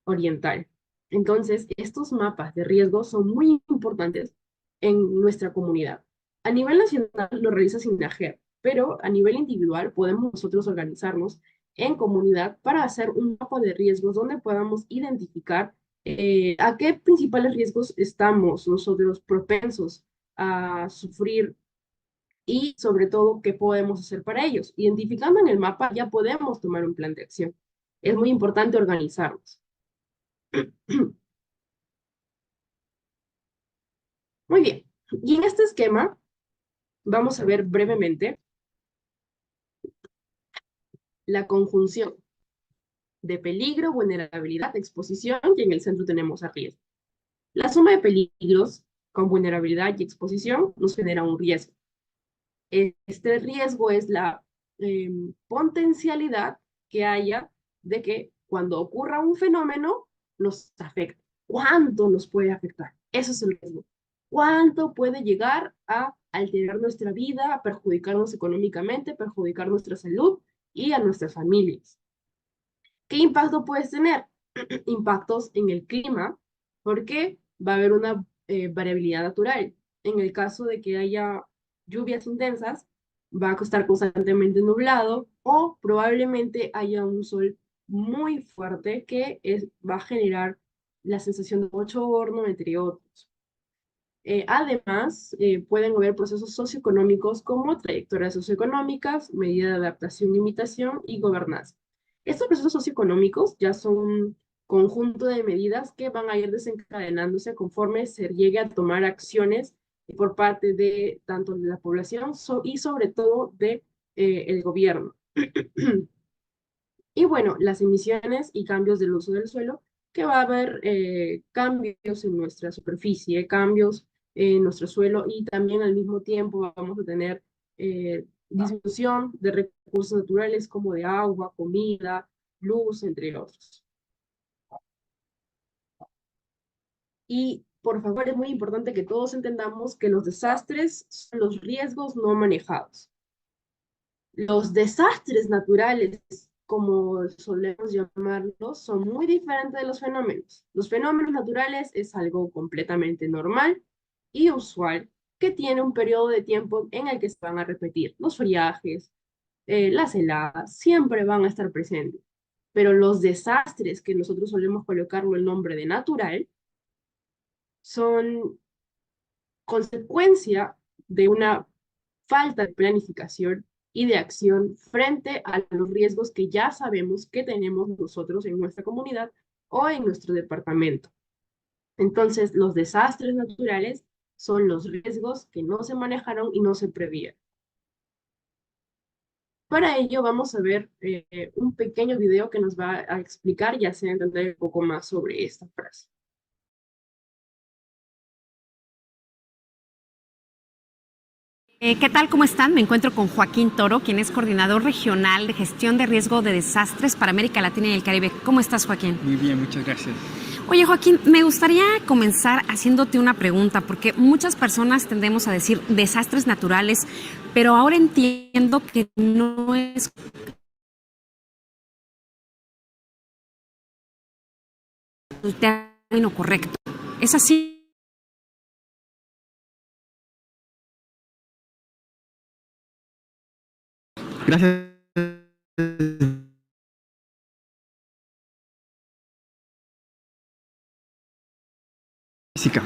oriental. Entonces, estos mapas de riesgo son muy importantes en nuestra comunidad. A nivel nacional lo realiza SINAGER, pero a nivel individual podemos nosotros organizarnos en comunidad para hacer un mapa de riesgos donde podamos identificar a qué principales riesgos estamos nosotros propensos a sufrir y sobre todo qué podemos hacer para ellos. Identificando en el mapa ya podemos tomar un plan de acción. Es muy importante organizarnos. Muy bien, y en este esquema vamos a ver brevemente la conjunción de peligro, vulnerabilidad, exposición, y en el centro tenemos a riesgo. La suma de peligros con vulnerabilidad y exposición nos genera un riesgo. Este riesgo es la potencialidad que haya de que cuando ocurra un fenómeno nos afecte. ¿Cuánto nos puede afectar? Eso es el riesgo. ¿Cuánto puede llegar a alterar nuestra vida, a perjudicarnos económicamente, perjudicar nuestra salud y a nuestras familias. ¿Qué impacto puedes tener? Impactos en el clima, porque va a haber una variabilidad natural. En el caso de que haya lluvias intensas, va a estar constantemente nublado o probablemente haya un sol muy fuerte que va a generar la sensación de bochorno, entre otros. Además, pueden haber procesos socioeconómicos como trayectorias socioeconómicas, medida de adaptación, imitación y gobernanza. Estos procesos socioeconómicos ya son un conjunto de medidas que van a ir desencadenándose conforme se llegue a tomar acciones por parte de tanto de la población y sobre todo de el gobierno. Y bueno, las emisiones y cambios del uso del suelo, que va a haber cambios en nuestra superficie, cambios en nuestro suelo y también al mismo tiempo vamos a tener disminución de recursos naturales como de agua, comida, luz, entre otros. Y por favor, es muy importante que todos entendamos que los desastres son los riesgos no manejados. Los desastres naturales, como solemos llamarlos, son muy diferentes de los fenómenos. Los fenómenos naturales es algo completamente normal y usual que tiene un periodo de tiempo en el que se van a repetir. Los friajes, las heladas, siempre van a estar presentes. Pero los desastres que nosotros solemos colocarlo el nombre de natural son consecuencia de una falta de planificación y de acción frente a los riesgos que ya sabemos que tenemos nosotros en nuestra comunidad o en nuestro departamento. Entonces, los desastres naturales son los riesgos que no se manejaron y no se previeron. Para ello vamos a ver un pequeño video que nos va a explicar y hacer entender un poco más sobre esta frase. ¿Qué tal? ¿Cómo están? Me encuentro con Joaquín Toro, quien es coordinador regional de gestión de riesgo de desastres para América Latina y el Caribe. ¿Cómo estás, Joaquín? Muy bien, muchas gracias. Oye, Joaquín, me gustaría comenzar haciéndote una pregunta, porque muchas personas tendemos a decir desastres naturales, pero ahora entiendo que no es el término correcto. ¿Es así? Gracias. Física.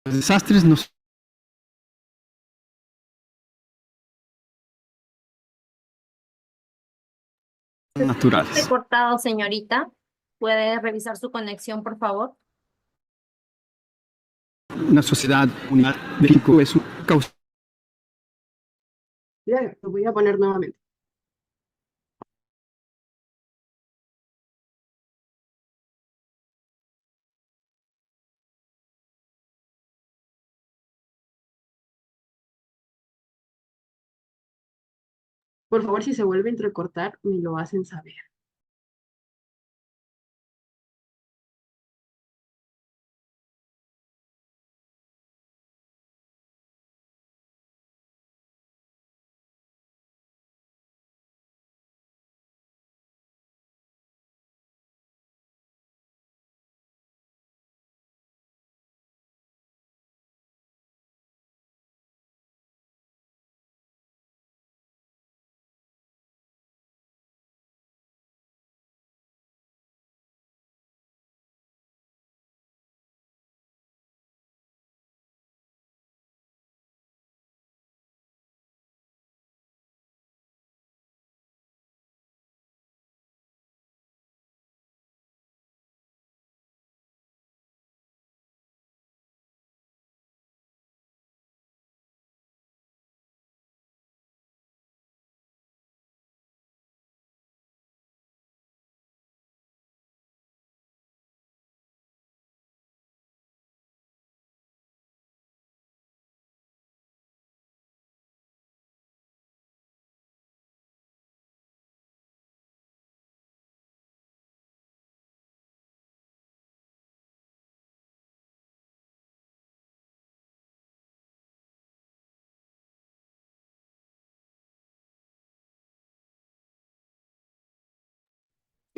Los desastres no son naturales. Cortado, señorita. ¿Puede revisar su conexión, por favor? Una sociedad, una México es un causa. Ya, lo voy a poner nuevamente. Por favor, si se vuelve a entrecortar, me lo hacen saber.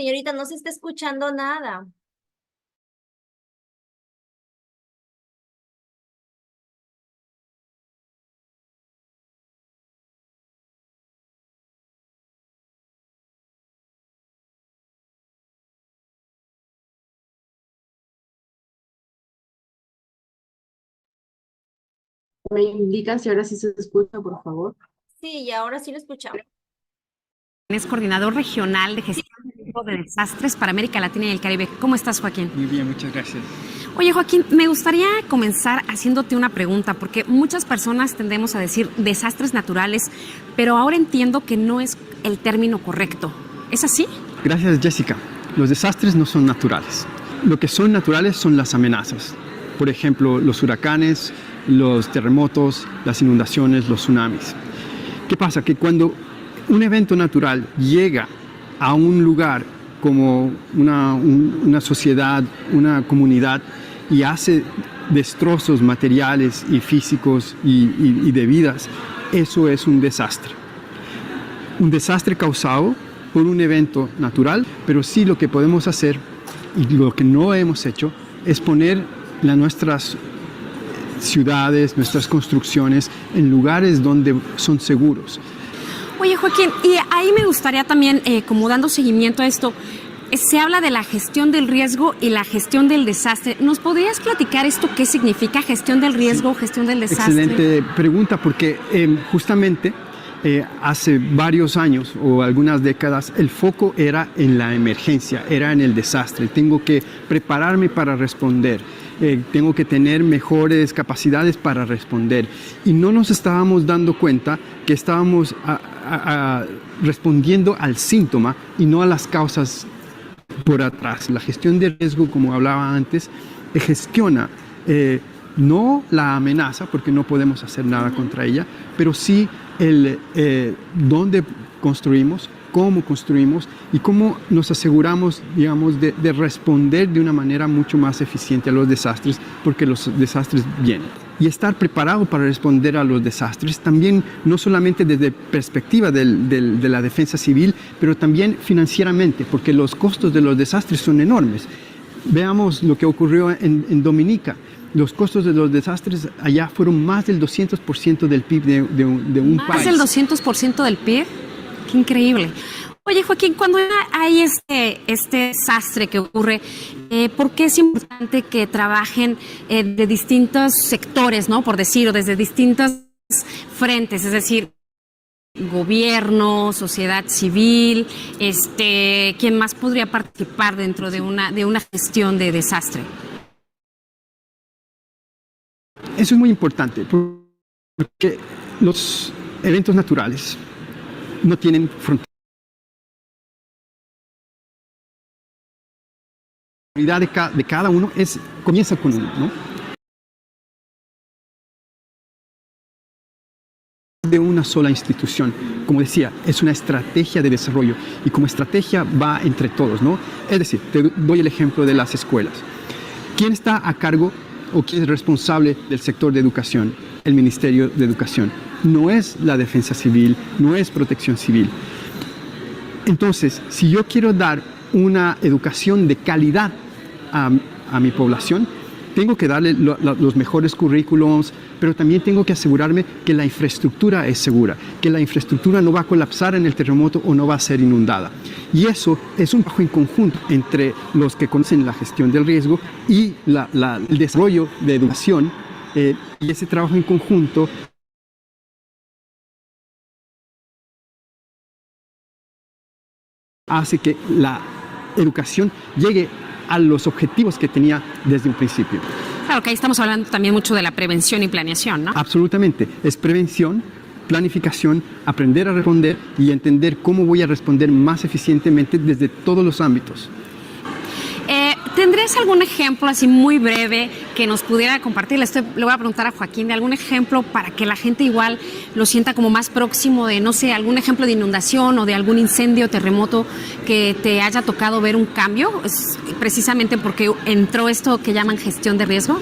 Señorita, no se está escuchando nada. Me indican si ahora sí se escucha, por favor. Sí, y ahora sí lo escuchamos. Es coordinador regional de gestión de riesgo de desastres para América Latina y el Caribe. ¿Cómo estás, Joaquín? Muy bien, muchas gracias. Oye, Joaquín, me gustaría comenzar haciéndote una pregunta, porque muchas personas tendemos a decir desastres naturales, pero ahora entiendo que no es el término correcto. ¿Es así? Gracias, Jessica. Los desastres no son naturales. Lo que son naturales son las amenazas. Por ejemplo, los huracanes, los terremotos, las inundaciones, los tsunamis. ¿Qué pasa? Que cuando un evento natural llega a un lugar como una sociedad, una comunidad, y hace destrozos materiales y físicos y de vidas, eso es un desastre. Un desastre causado por un evento natural, pero sí lo que podemos hacer, y lo que no hemos hecho, es poner nuestras ciudades, nuestras construcciones en lugares donde son seguros. Oye, Joaquín, y ahí me gustaría también, como dando seguimiento a esto, se habla de la gestión del riesgo y la gestión del desastre. ¿Nos podrías platicar esto qué significa gestión del riesgo, gestión del desastre? Excelente pregunta, porque justamente hace varios años o algunas décadas el foco era en la emergencia, era en el desastre. Tengo que prepararme para responder. Tengo que tener mejores capacidades para responder. Y no nos estábamos dando cuenta que estábamos respondiendo al síntoma y no a las causas por atrás. La gestión de riesgo, como hablaba antes, gestiona no la amenaza, porque no podemos hacer nada contra ella, pero sí dónde construimos, cómo construimos y cómo nos aseguramos, digamos, de responder de una manera mucho más eficiente a los desastres, porque los desastres vienen. Y estar preparado para responder a los desastres también, no solamente desde perspectiva de la defensa civil, pero también financieramente, porque los costos de los desastres son enormes. Veamos lo que ocurrió en Dominica. Los costos de los desastres allá fueron más del 200% del PIB de un país. ¿Más del 200% del PIB? ¡Qué increíble! Oye, Joaquín, cuando hay este desastre que ocurre, ¿por qué es importante que trabajen de distintos sectores, ¿no? Por decir, o desde distintos frentes? Es decir, gobierno, sociedad civil, ¿quién más podría participar dentro de una gestión de desastre? Eso es muy importante, porque los eventos naturales no tienen fronteras. La responsabilidad de cada uno comienza con uno, ¿no? De una sola institución, como decía, es una estrategia de desarrollo y como estrategia va entre todos, ¿no? Es decir, te doy el ejemplo de las escuelas. ¿Quién está a cargo o quién es responsable del sector de educación? El Ministerio de Educación. No es la Defensa Civil, no es Protección Civil. Entonces, si yo quiero dar una educación de calidad a mi población, tengo que darle los mejores currículums, pero también tengo que asegurarme que la infraestructura es segura, que la infraestructura no va a colapsar en el terremoto o no va a ser inundada. Y eso es un trabajo en conjunto entre los que conocen la gestión del riesgo y el desarrollo de educación, y ese trabajo en conjunto hace que la educación llegue a los objetivos que tenía desde un principio. Claro, que ahí estamos hablando también mucho de la prevención y planeación, ¿no? Absolutamente. Es prevención, planificación, aprender a responder y entender cómo voy a responder más eficientemente desde todos los ámbitos. ¿Tendrías algún ejemplo así muy breve que nos pudiera compartir? Le voy a preguntar a Joaquín de algún ejemplo para que la gente igual lo sienta como más próximo de, no sé, algún ejemplo de inundación o de algún incendio, terremoto que te haya tocado ver un cambio, precisamente porque entró esto que llaman gestión de riesgo.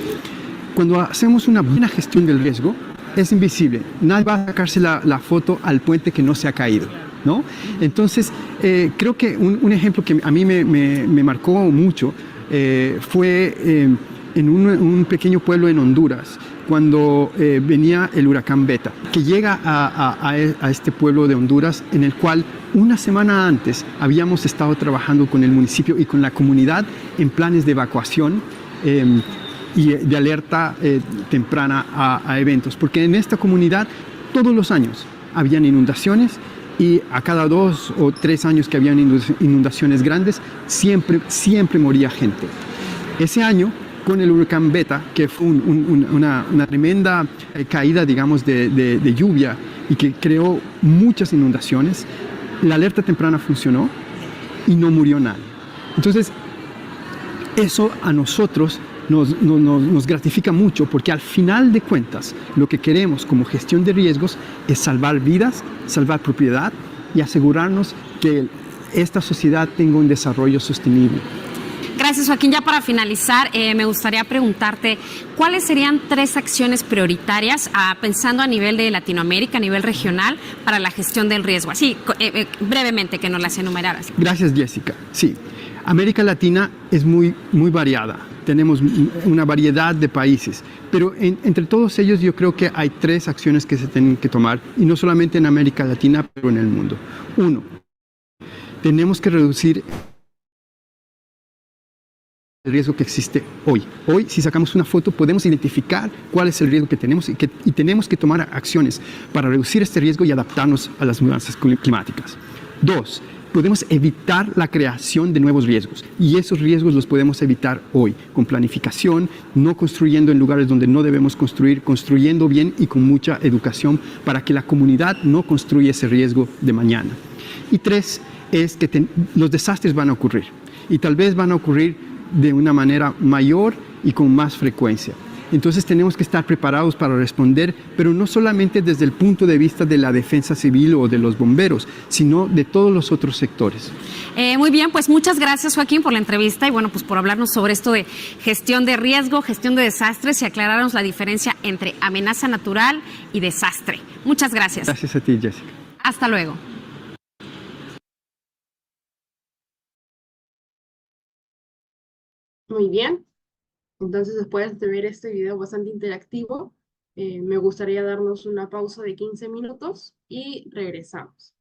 Cuando hacemos una buena gestión del riesgo, es invisible. Nadie va a sacarse la foto al puente que no se ha caído. ¿no? Entonces, creo que un ejemplo que a mí me marcó mucho fue en un pequeño pueblo en Honduras, cuando venía el huracán Beta, que llega a este pueblo de Honduras, en el cual una semana antes habíamos estado trabajando con el municipio y con la comunidad en planes de evacuación y de alerta temprana a eventos, porque en esta comunidad todos los años habían inundaciones y a cada 2 o 3 años que habían inundaciones grandes, siempre moría gente. Ese año, con el huracán Beta, que fue una tremenda caída, digamos, de lluvia y que creó muchas inundaciones, la alerta temprana funcionó y no murió nadie. Entonces, eso a nosotros nos gratifica mucho, porque al final de cuentas lo que queremos como gestión de riesgos es salvar vidas, salvar propiedad y asegurarnos que esta sociedad tenga un desarrollo sostenible. Gracias, Joaquín. Ya para finalizar, me gustaría preguntarte cuáles serían 3 acciones prioritarias, pensando a nivel de Latinoamérica, a nivel regional, para la gestión del riesgo. Así, brevemente, que nos las enumeraras. Gracias, Jessica. Sí, América Latina es muy variada. Tenemos una variedad de países, pero entre todos ellos yo creo que hay 3 acciones que se tienen que tomar, y no solamente en América Latina, pero en el mundo. 1, tenemos que reducir el riesgo que existe hoy. Hoy, si sacamos una foto, podemos identificar cuál es el riesgo que tenemos y tenemos que tomar acciones para reducir este riesgo y adaptarnos a las mudanzas climáticas. 2, podemos evitar la creación de nuevos riesgos, y esos riesgos los podemos evitar hoy, con planificación, no construyendo en lugares donde no debemos construir, construyendo bien y con mucha educación para que la comunidad no construya ese riesgo de mañana. Y 3, es que los desastres van a ocurrir, y tal vez van a ocurrir de una manera mayor y con más frecuencia. Entonces tenemos que estar preparados para responder, pero no solamente desde el punto de vista de la defensa civil o de los bomberos, sino de todos los otros sectores. Muy bien, pues muchas gracias, Joaquín, por la entrevista y bueno, pues por hablarnos sobre esto de gestión de riesgo, gestión de desastres y aclararnos la diferencia entre amenaza natural y desastre. Muchas gracias. Gracias a ti, Jessica. Hasta luego. Muy bien. Entonces, después de ver este video bastante interactivo, me gustaría darnos una pausa de 15 minutos y regresamos.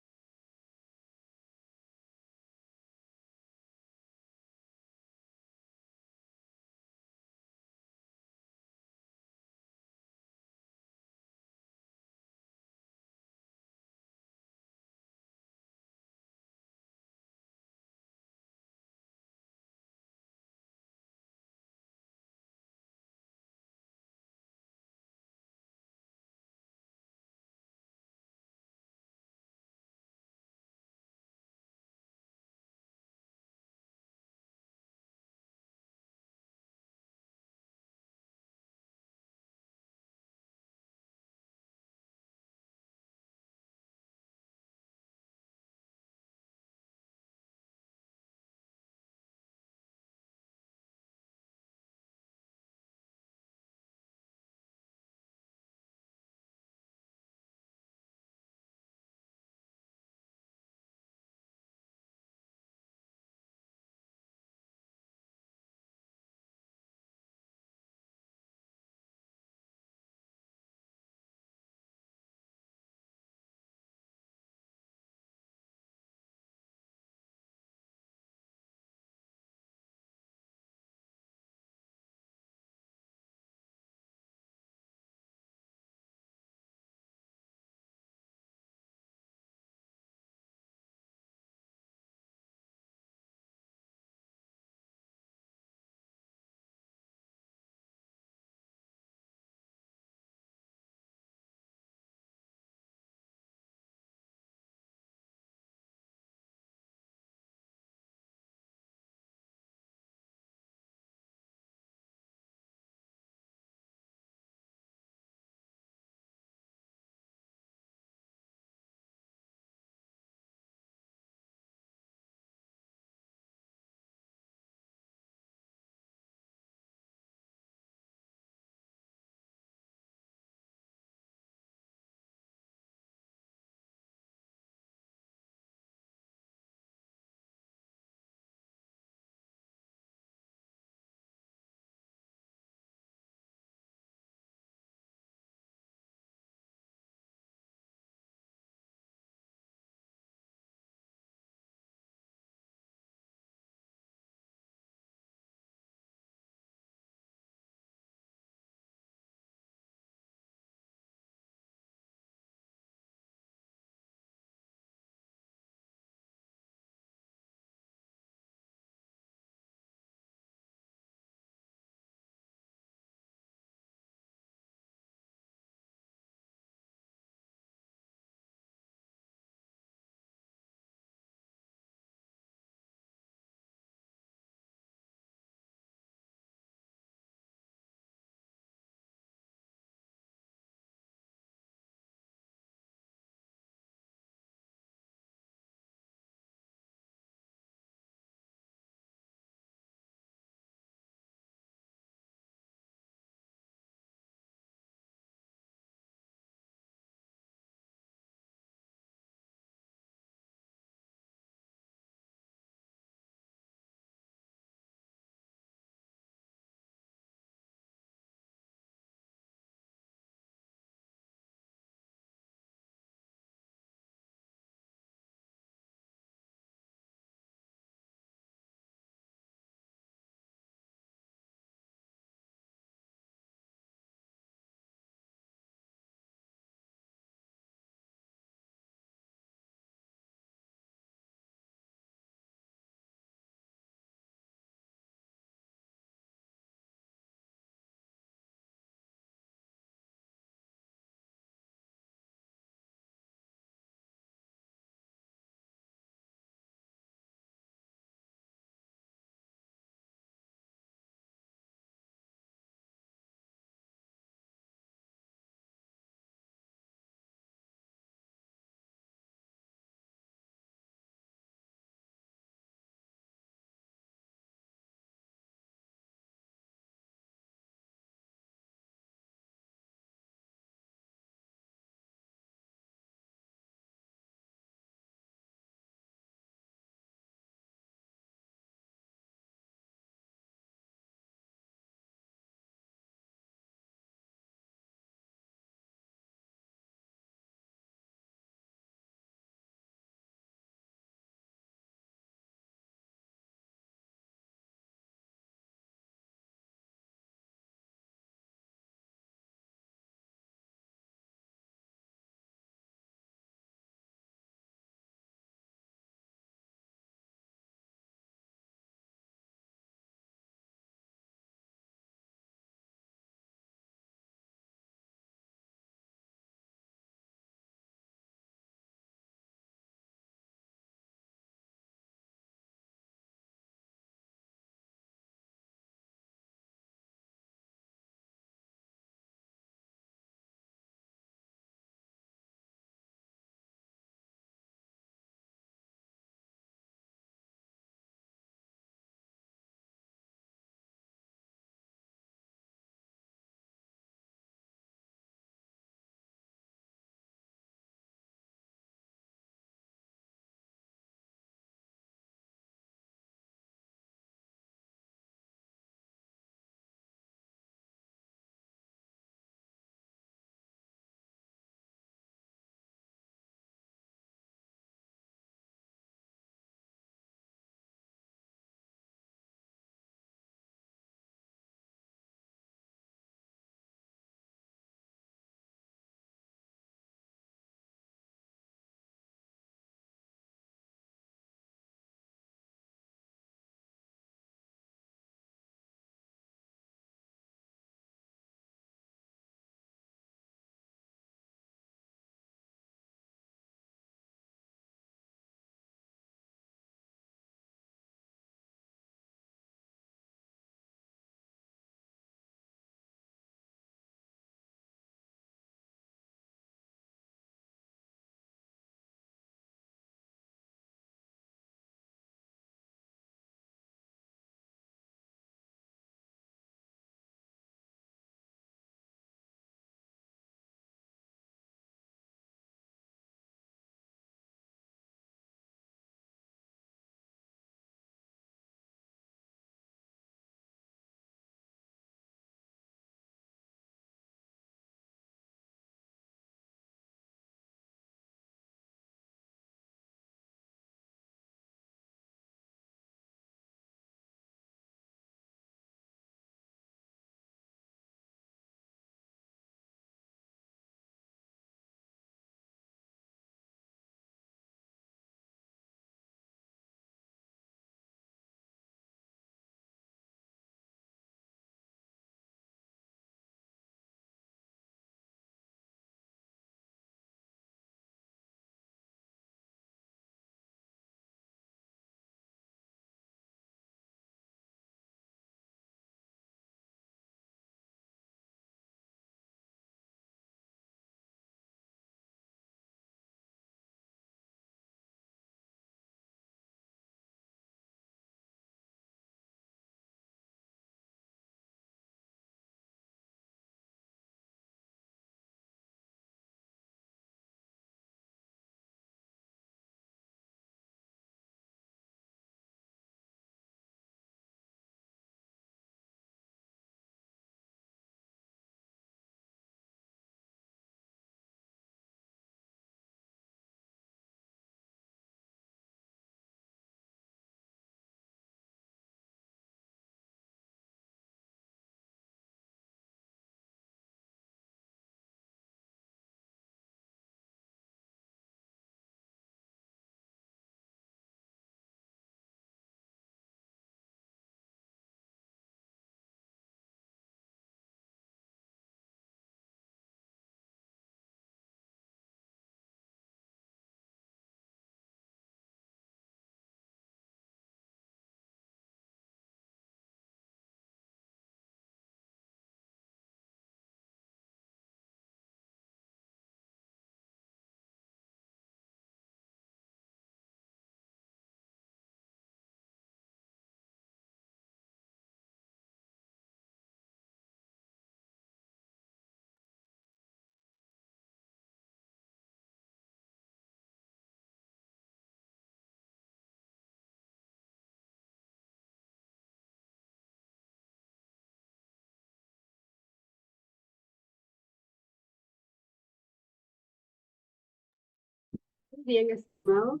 Bien, estimados.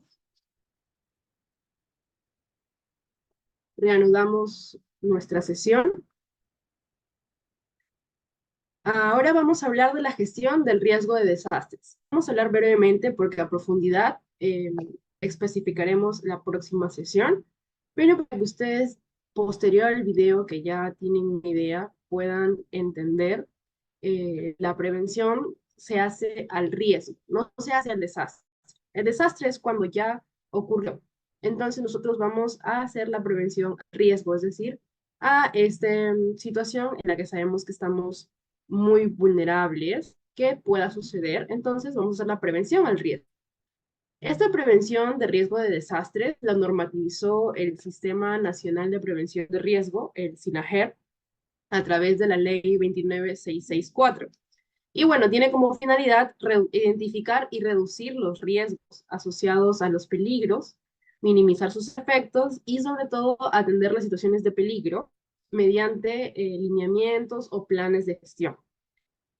Reanudamos nuestra sesión. Ahora vamos a hablar de la gestión del riesgo de desastres. Vamos a hablar brevemente porque a profundidad especificaremos la próxima sesión, pero para que ustedes, posterior al video, que ya tienen una idea, puedan entender, la prevención se hace al riesgo, no se hace al desastre. El desastre es cuando ya ocurrió. Entonces nosotros vamos a hacer la prevención al riesgo, es decir, a esta situación en la que sabemos que estamos muy vulnerables, que pueda suceder. Entonces vamos a hacer la prevención al riesgo. Esta prevención de riesgo de desastres la normativizó el Sistema Nacional de Prevención de Riesgo, el SINAGER, a través de la Ley 29664. Y bueno, tiene como finalidad identificar y reducir los riesgos asociados a los peligros, minimizar sus efectos y sobre todo atender las situaciones de peligro mediante lineamientos o planes de gestión.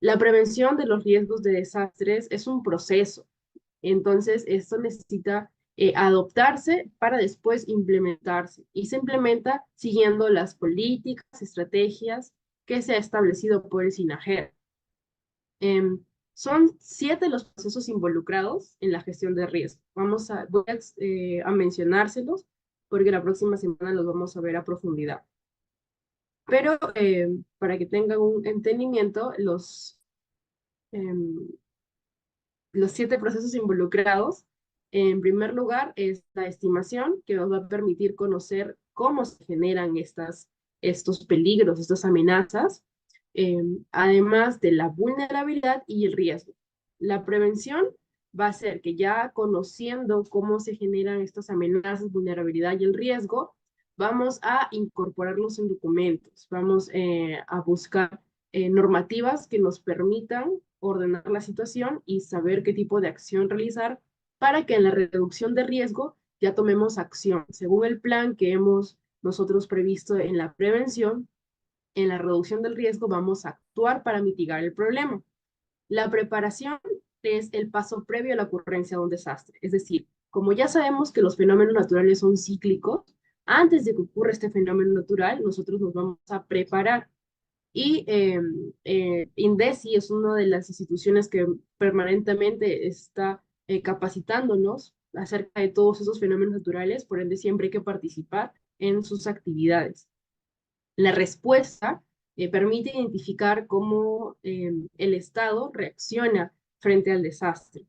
La prevención de los riesgos de desastres es un proceso. Entonces, esto necesita adoptarse para después implementarse. Y se implementa siguiendo las políticas, estrategias que se ha establecido por el SINAGER. Son 7 los procesos involucrados en la gestión de riesgo. Voy a mencionárselos porque la próxima semana los vamos a ver a profundidad. Pero para que tengan un entendimiento, los 7 procesos involucrados, en primer lugar, es la estimación, que nos va a permitir conocer cómo se generan estos peligros, estas amenazas, además de la vulnerabilidad y el riesgo. La prevención va a ser que ya conociendo cómo se generan estas amenazas, vulnerabilidad y el riesgo, vamos a incorporarlos en documentos, vamos a buscar normativas que nos permitan ordenar la situación y saber qué tipo de acción realizar para que en la reducción de riesgo ya tomemos acción. Según el plan que hemos nosotros previsto en la prevención, en la reducción del riesgo vamos a actuar para mitigar el problema. La preparación es el paso previo a la ocurrencia de un desastre. Es decir, como ya sabemos que los fenómenos naturales son cíclicos, antes de que ocurra este fenómeno natural, nosotros nos vamos a preparar. Y INDECI es una de las instituciones que permanentemente está capacitándonos acerca de todos esos fenómenos naturales, por ende siempre hay que participar en sus actividades. La respuesta permite identificar cómo el Estado reacciona frente al desastre.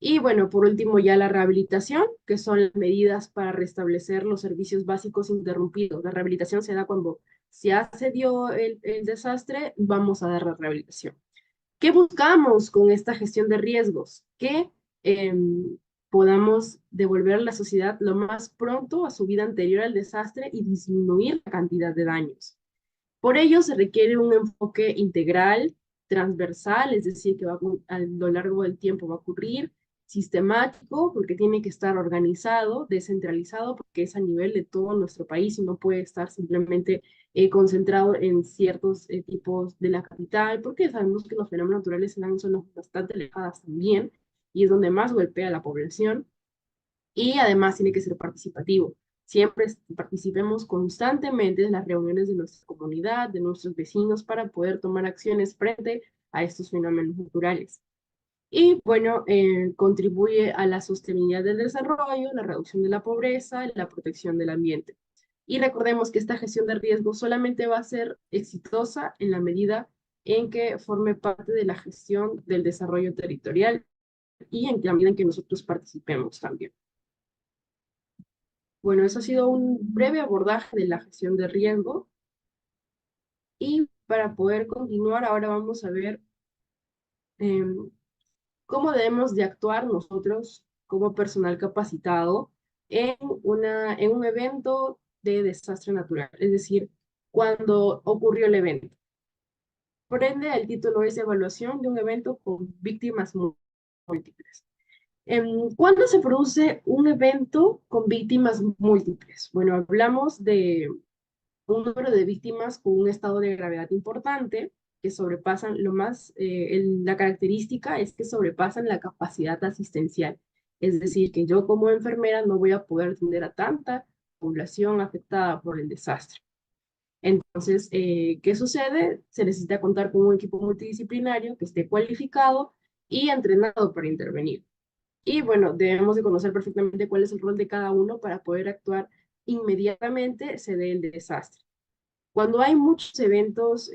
Y bueno, por último ya la rehabilitación, que son las medidas para restablecer los servicios básicos interrumpidos. La rehabilitación se da cuando ya se dio el desastre, vamos a dar la rehabilitación. ¿Qué buscamos con esta gestión de riesgos? Que podamos devolver a la sociedad lo más pronto a su vida anterior al desastre y disminuir la cantidad de daños. Por ello se requiere un enfoque integral, transversal, es decir, que a lo largo del tiempo va a ocurrir, sistemático, porque tiene que estar organizado, descentralizado, porque es a nivel de todo nuestro país y no puede estar simplemente concentrado en ciertos tipos de la capital, porque sabemos que los fenómenos naturales se dan en zonas bastante alejadas también, y es donde más golpea a la población, y además tiene que ser participativo. Siempre participemos constantemente en las reuniones de nuestra comunidad, de nuestros vecinos, para poder tomar acciones frente a estos fenómenos naturales. Y bueno, contribuye a la sostenibilidad del desarrollo, la reducción de la pobreza, la protección del ambiente. Y recordemos que esta gestión de riesgo solamente va a ser exitosa en la medida en que forme parte de la gestión del desarrollo territorial y en la medida en que nosotros participemos también. Bueno, eso ha sido un breve abordaje de la gestión de riesgo. Y para poder continuar, ahora vamos a ver cómo debemos de actuar nosotros como personal capacitado en un evento de desastre natural, es decir, cuando ocurrió el evento. Por ende, el título es Evaluación de un evento con víctimas múltiples. ¿Cuándo se produce un evento con víctimas múltiples? Bueno, hablamos de un número de víctimas con un estado de gravedad importante, que sobrepasan la característica es que sobrepasan la capacidad asistencial. Es decir, que yo como enfermera no voy a poder atender a tanta población afectada por el desastre. Entonces, ¿qué sucede? Se necesita contar con un equipo multidisciplinario que esté cualificado y entrenado para intervenir. Y bueno, debemos de conocer perfectamente cuál es el rol de cada uno para poder actuar inmediatamente se dé el desastre. Cuando hay muchos eventos,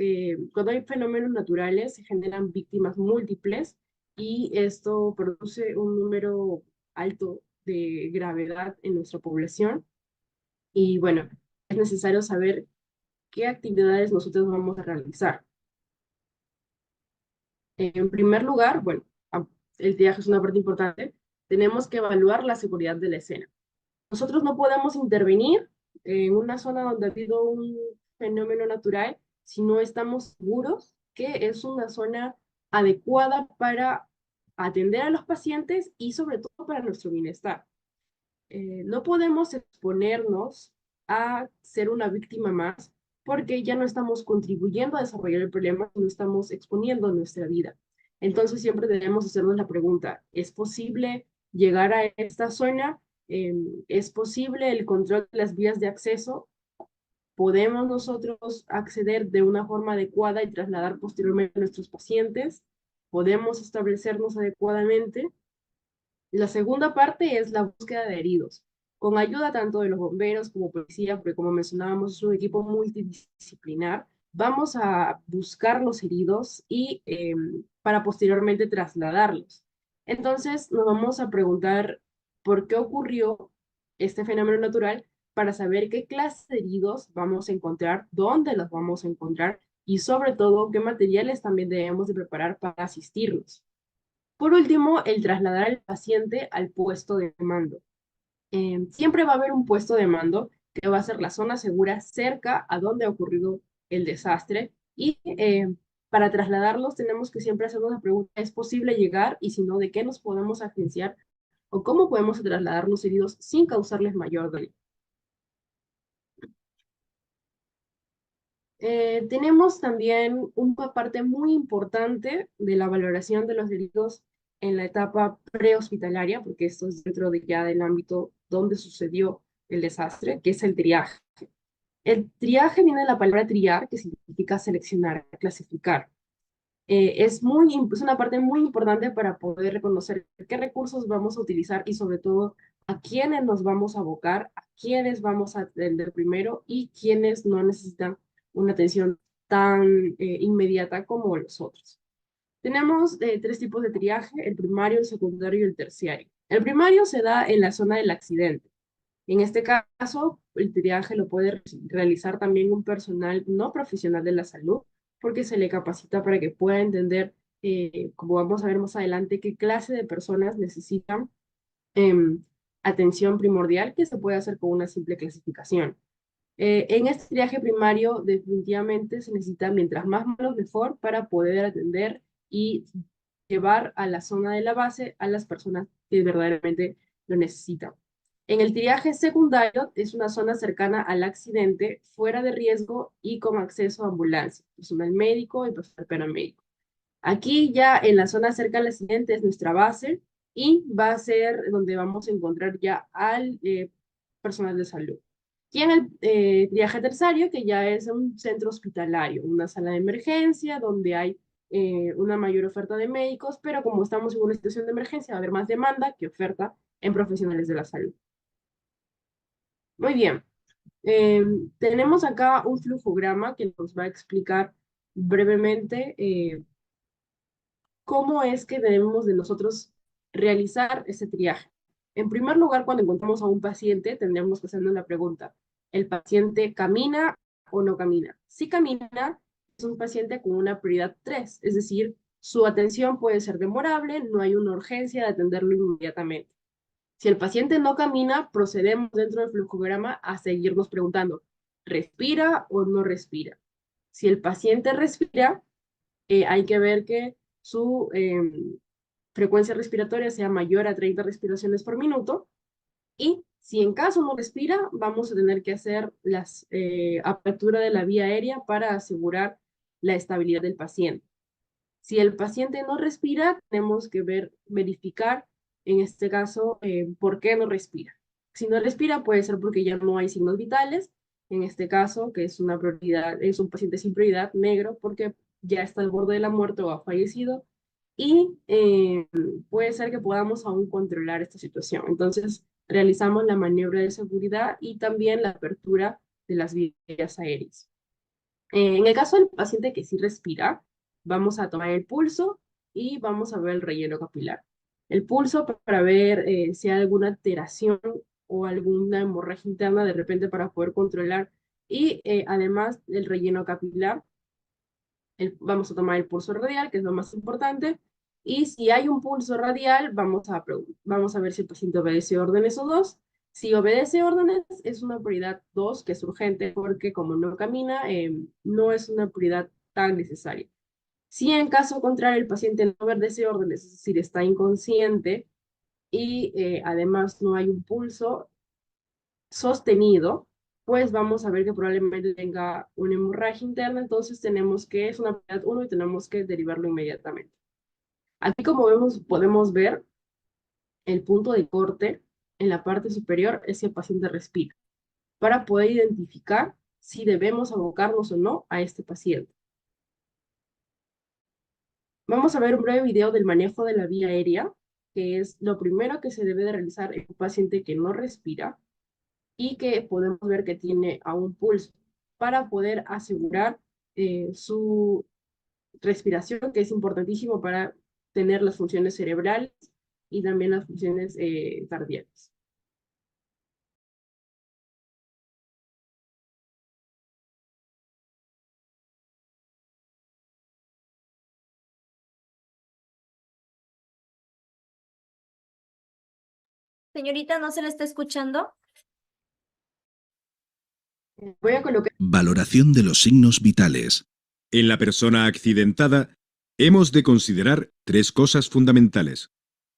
cuando hay fenómenos naturales, se generan víctimas múltiples y esto produce un número alto de gravedad en nuestra población. Y bueno, es necesario saber qué actividades nosotros vamos a realizar. En primer lugar, bueno, el triaje es una parte importante, tenemos que evaluar la seguridad de la escena. Nosotros no podemos intervenir en una zona donde ha habido un fenómeno natural si no estamos seguros que es una zona adecuada para atender a los pacientes y sobre todo para nuestro bienestar. No podemos exponernos a ser una víctima más porque ya no estamos contribuyendo a desarrollar el problema, no estamos exponiendo nuestra vida. Entonces siempre debemos hacernos la pregunta, ¿es posible llegar a esta zona? ¿Es posible el control de las vías de acceso? ¿Podemos nosotros acceder de una forma adecuada y trasladar posteriormente a nuestros pacientes? ¿Podemos establecernos adecuadamente? La segunda parte es la búsqueda de heridos, con ayuda tanto de los bomberos como policía, porque como mencionábamos es un equipo multidisciplinar. Vamos a buscar los heridos y para posteriormente trasladarlos. Entonces nos vamos a preguntar por qué ocurrió este fenómeno natural para saber qué clase de heridos vamos a encontrar, dónde los vamos a encontrar y sobre todo qué materiales también debemos de preparar para asistirlos. Por último, el trasladar al paciente al puesto de mando. Siempre va a haber un puesto de mando que va a ser la zona segura cerca a donde ha ocurrido el desastre y para trasladarlos tenemos que siempre hacernos la pregunta, ¿es posible llegar? Y si no, ¿de qué nos podemos agenciar? ¿O cómo podemos trasladar los heridos sin causarles mayor daño? Tenemos también una parte muy importante de la valoración de los heridos en la etapa prehospitalaria, porque esto es dentro de ya del ámbito donde sucedió el desastre, que es el triaje. El triaje viene de la palabra triar, que significa seleccionar, clasificar. Es una parte muy importante para poder reconocer qué recursos vamos a utilizar y sobre todo a quiénes nos vamos a abocar, a quiénes vamos a atender primero y quiénes no necesitan una atención tan inmediata como los otros. Tenemos tres tipos de triaje, el primario, el secundario y el terciario. El primario se da en la zona del accidente. En este caso, el triaje lo puede realizar también un personal no profesional de la salud, porque se le capacita para que pueda entender, como vamos a ver más adelante, qué clase de personas necesitan atención primordial, que se puede hacer con una simple clasificación. En este triaje primario definitivamente se necesita mientras más manos mejor para poder atender y llevar a la zona de la base a las personas que verdaderamente lo necesitan. En el triaje secundario es una zona cercana al accidente, fuera de riesgo y con acceso a ambulancia, personal médico y personal paramédico. Aquí ya en la zona cerca al accidente es nuestra base y va a ser donde vamos a encontrar ya al personal de salud. Y en el triaje terciario, que ya es un centro hospitalario, una sala de emergencia donde hay una mayor oferta de médicos, pero como estamos en una situación de emergencia, va a haber más demanda que oferta en profesionales de la salud. Muy bien. Tenemos acá un flujograma que nos va a explicar brevemente cómo es que debemos de nosotros realizar ese triaje. En primer lugar, cuando encontramos a un paciente, tendríamos que hacernos la pregunta, ¿el paciente camina o no camina? Si camina, es un paciente con una prioridad 3, es decir, su atención puede ser demorable, no hay una urgencia de atenderlo inmediatamente. Si el paciente no camina, procedemos dentro del flujograma a seguirnos preguntando, ¿respira o no respira? Si el paciente respira, hay que ver que su frecuencia respiratoria sea mayor a 30 respiraciones por minuto. Y si en caso no respira, vamos a tener que hacer la apertura de la vía aérea para asegurar la estabilidad del paciente. Si el paciente no respira, tenemos que verificar en este caso, ¿por qué no respira? Si no respira puede ser porque ya no hay signos vitales, en este caso, que es una prioridad, es un paciente sin prioridad negro porque ya está al borde de la muerte o ha fallecido, y puede ser que podamos aún controlar esta situación. Entonces, realizamos la maniobra de seguridad y también la apertura de las vías aéreas. En el caso del paciente que sí respira, vamos a tomar el pulso y vamos a ver el relleno capilar. El pulso para ver si hay alguna alteración o alguna hemorragia interna de repente para poder controlar, y además del relleno capilar, vamos a tomar el pulso radial, que es lo más importante, y si hay un pulso radial, vamos a ver si el paciente obedece órdenes o dos. Si obedece órdenes, es una prioridad 2, que es urgente, porque como no camina, no es una prioridad tan necesaria. Si en caso contrario el paciente no obedece órdenes, es decir, está inconsciente y además no hay un pulso sostenido, pues vamos a ver que probablemente tenga una hemorragia interna, entonces es una prioridad 1 y tenemos que derivarlo inmediatamente. Aquí, como vemos, podemos ver el punto de corte en la parte superior es si el paciente respira, para poder identificar si debemos abocarnos o no a este paciente. Vamos a ver un breve video del manejo de la vía aérea, que es lo primero que se debe de realizar en un paciente que no respira y que podemos ver que tiene aún pulso, para poder asegurar su respiración, que es importantísimo para tener las funciones cerebrales y también las funciones cardíacas. Señorita, ¿no se le está escuchando? Voy a colocar... Valoración de los signos vitales. En la persona accidentada, hemos de considerar 3 cosas fundamentales: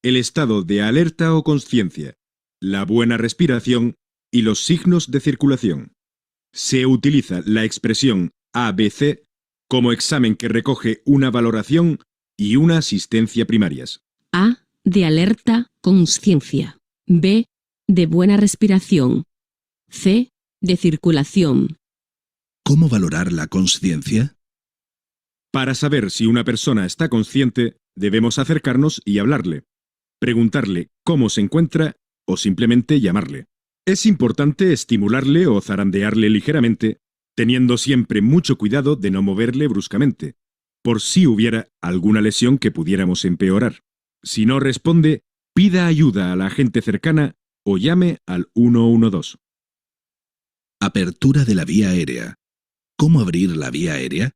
el estado de alerta o consciencia, la buena respiración y los signos de circulación. Se utiliza la expresión ABC como examen que recoge una valoración y una asistencia primarias. A, de alerta, consciencia. B, de buena respiración. C, de circulación. ¿Cómo valorar la consciencia? Para saber si una persona está consciente, debemos acercarnos y hablarle, preguntarle cómo se encuentra o simplemente llamarle. Es importante estimularle o zarandearle ligeramente, teniendo siempre mucho cuidado de no moverle bruscamente, por si hubiera alguna lesión que pudiéramos empeorar. Si no responde, pida ayuda a la gente cercana o llame al 112. Apertura de la vía aérea. ¿Cómo abrir la vía aérea?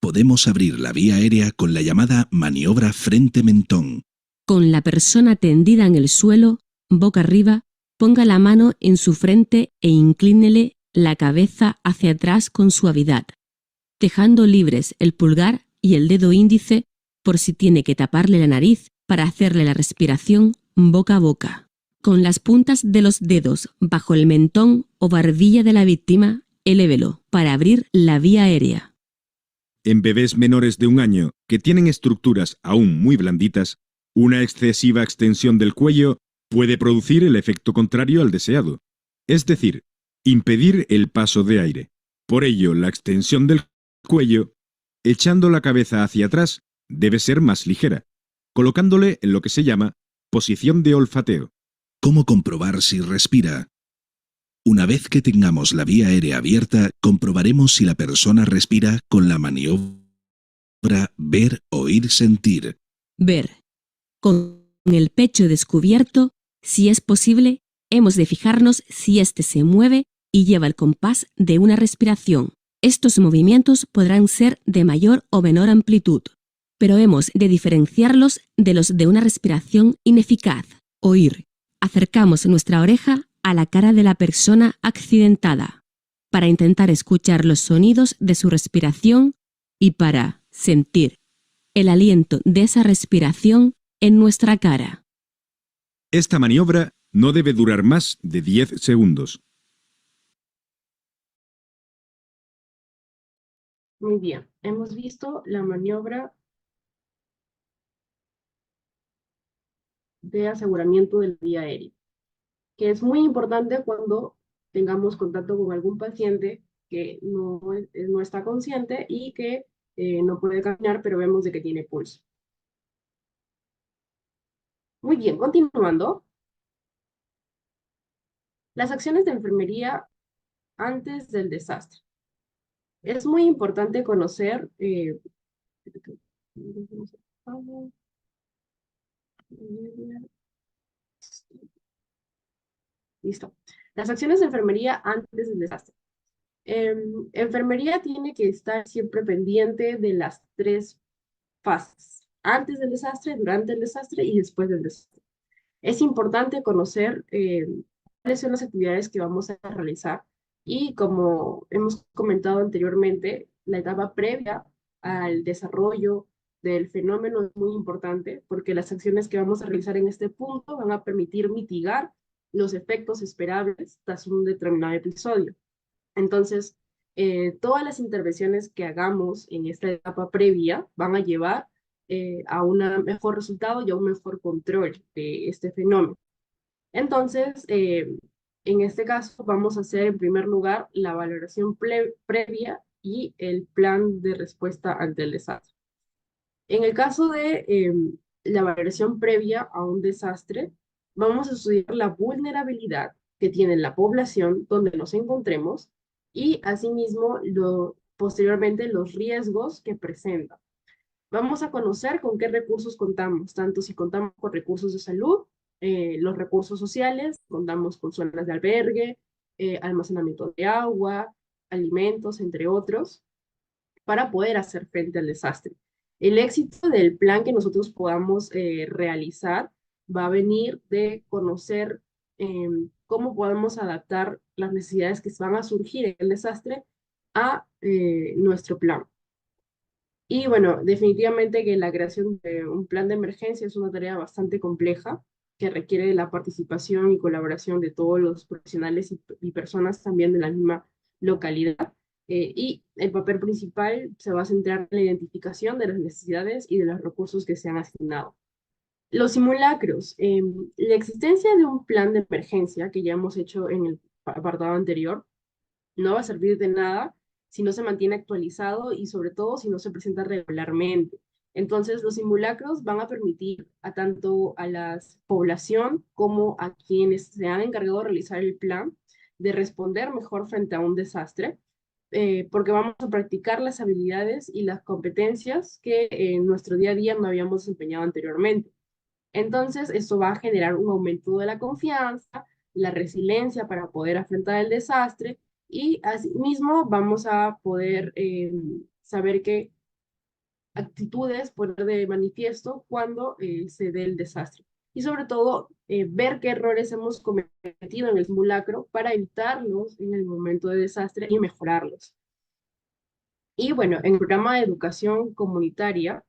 Podemos abrir la vía aérea con la llamada maniobra frente-mentón. Con la persona tendida en el suelo, boca arriba, ponga la mano en su frente e inclínele la cabeza hacia atrás con suavidad, dejando libres el pulgar y el dedo índice por si tiene que taparle la nariz para hacerle la respiración boca a boca. Con las puntas de los dedos bajo el mentón o barbilla de la víctima, elévelo para abrir la vía aérea. En bebés menores de 1 año que tienen estructuras aún muy blanditas, una excesiva extensión del cuello puede producir el efecto contrario al deseado, es decir, impedir el paso de aire. Por ello, la extensión del cuello, echando la cabeza hacia atrás, debe ser más ligera, colocándole en lo que se llama posición de olfateo. ¿Cómo comprobar si respira? Una vez que tengamos la vía aérea abierta, comprobaremos si la persona respira con la maniobra ver, oír, sentir. Ver. Con el pecho descubierto, si es posible, hemos de fijarnos si éste se mueve y lleva el compás de una respiración. Estos movimientos podrán ser de mayor o menor amplitud, pero hemos de diferenciarlos de los de una respiración ineficaz. Oír. Acercamos nuestra oreja a la cara de la persona accidentada para intentar escuchar los sonidos de su respiración y para sentir el aliento de esa respiración en nuestra cara. Esta maniobra no debe durar más de 10 segundos. Muy bien, hemos visto la maniobra de aseguramiento de la vía aérea, que es muy importante cuando tengamos contacto con algún paciente que no está consciente y que no puede caminar, pero vemos de que tiene pulso. Muy bien, continuando. Las acciones de enfermería antes del desastre. Es muy importante conocer... Listo. Las acciones de enfermería antes del desastre. Enfermería tiene que estar siempre pendiente de las 3 fases. Antes del desastre, durante el desastre y después del desastre. Es importante conocer cuáles son las actividades que vamos a realizar y, como hemos comentado anteriormente, la etapa previa al desarrollo del fenómeno es muy importante porque las acciones que vamos a realizar en este punto van a permitir mitigar los efectos esperables tras un determinado episodio. Entonces, todas las intervenciones que hagamos en esta etapa previa van a llevar a un mejor resultado y a un mejor control de este fenómeno. Entonces, en este caso vamos a hacer en primer lugar la valoración previa y el plan de respuesta ante el desastre. En el caso de la valoración previa a un desastre, vamos a estudiar la vulnerabilidad que tiene la población donde nos encontremos y asimismo posteriormente los riesgos que presenta. Vamos a conocer con qué recursos contamos, tanto si contamos con recursos de salud, los recursos sociales, contamos con zonas de albergue, almacenamiento de agua, alimentos, entre otros, para poder hacer frente al desastre. El éxito del plan que nosotros podamos realizar va a venir de conocer cómo podemos adaptar las necesidades que van a surgir en el desastre a nuestro plan. Y bueno, definitivamente que la creación de un plan de emergencia es una tarea bastante compleja que requiere de la participación y colaboración de todos los profesionales y personas también de la misma localidad. Y el papel principal se va a centrar en la identificación de las necesidades y de los recursos que se han asignado. Los simulacros. La existencia de un plan de emergencia, que ya hemos hecho en el apartado anterior, no va a servir de nada si no se mantiene actualizado y sobre todo si no se presenta regularmente. Entonces, los simulacros van a permitir tanto a la población como a quienes se han encargado de realizar el plan de responder mejor frente a un desastre, porque vamos a practicar las habilidades y las competencias que en nuestro día a día no habíamos desempeñado anteriormente. Entonces, esto va a generar un aumento de la confianza, la resiliencia para poder afrontar el desastre y asimismo vamos a poder saber qué actitudes poner de manifiesto cuando se dé el desastre. Y sobre todo, ver qué errores hemos cometido en el simulacro para evitarlos en el momento de desastre y mejorarlos. Y bueno, en el programa de educación comunitaria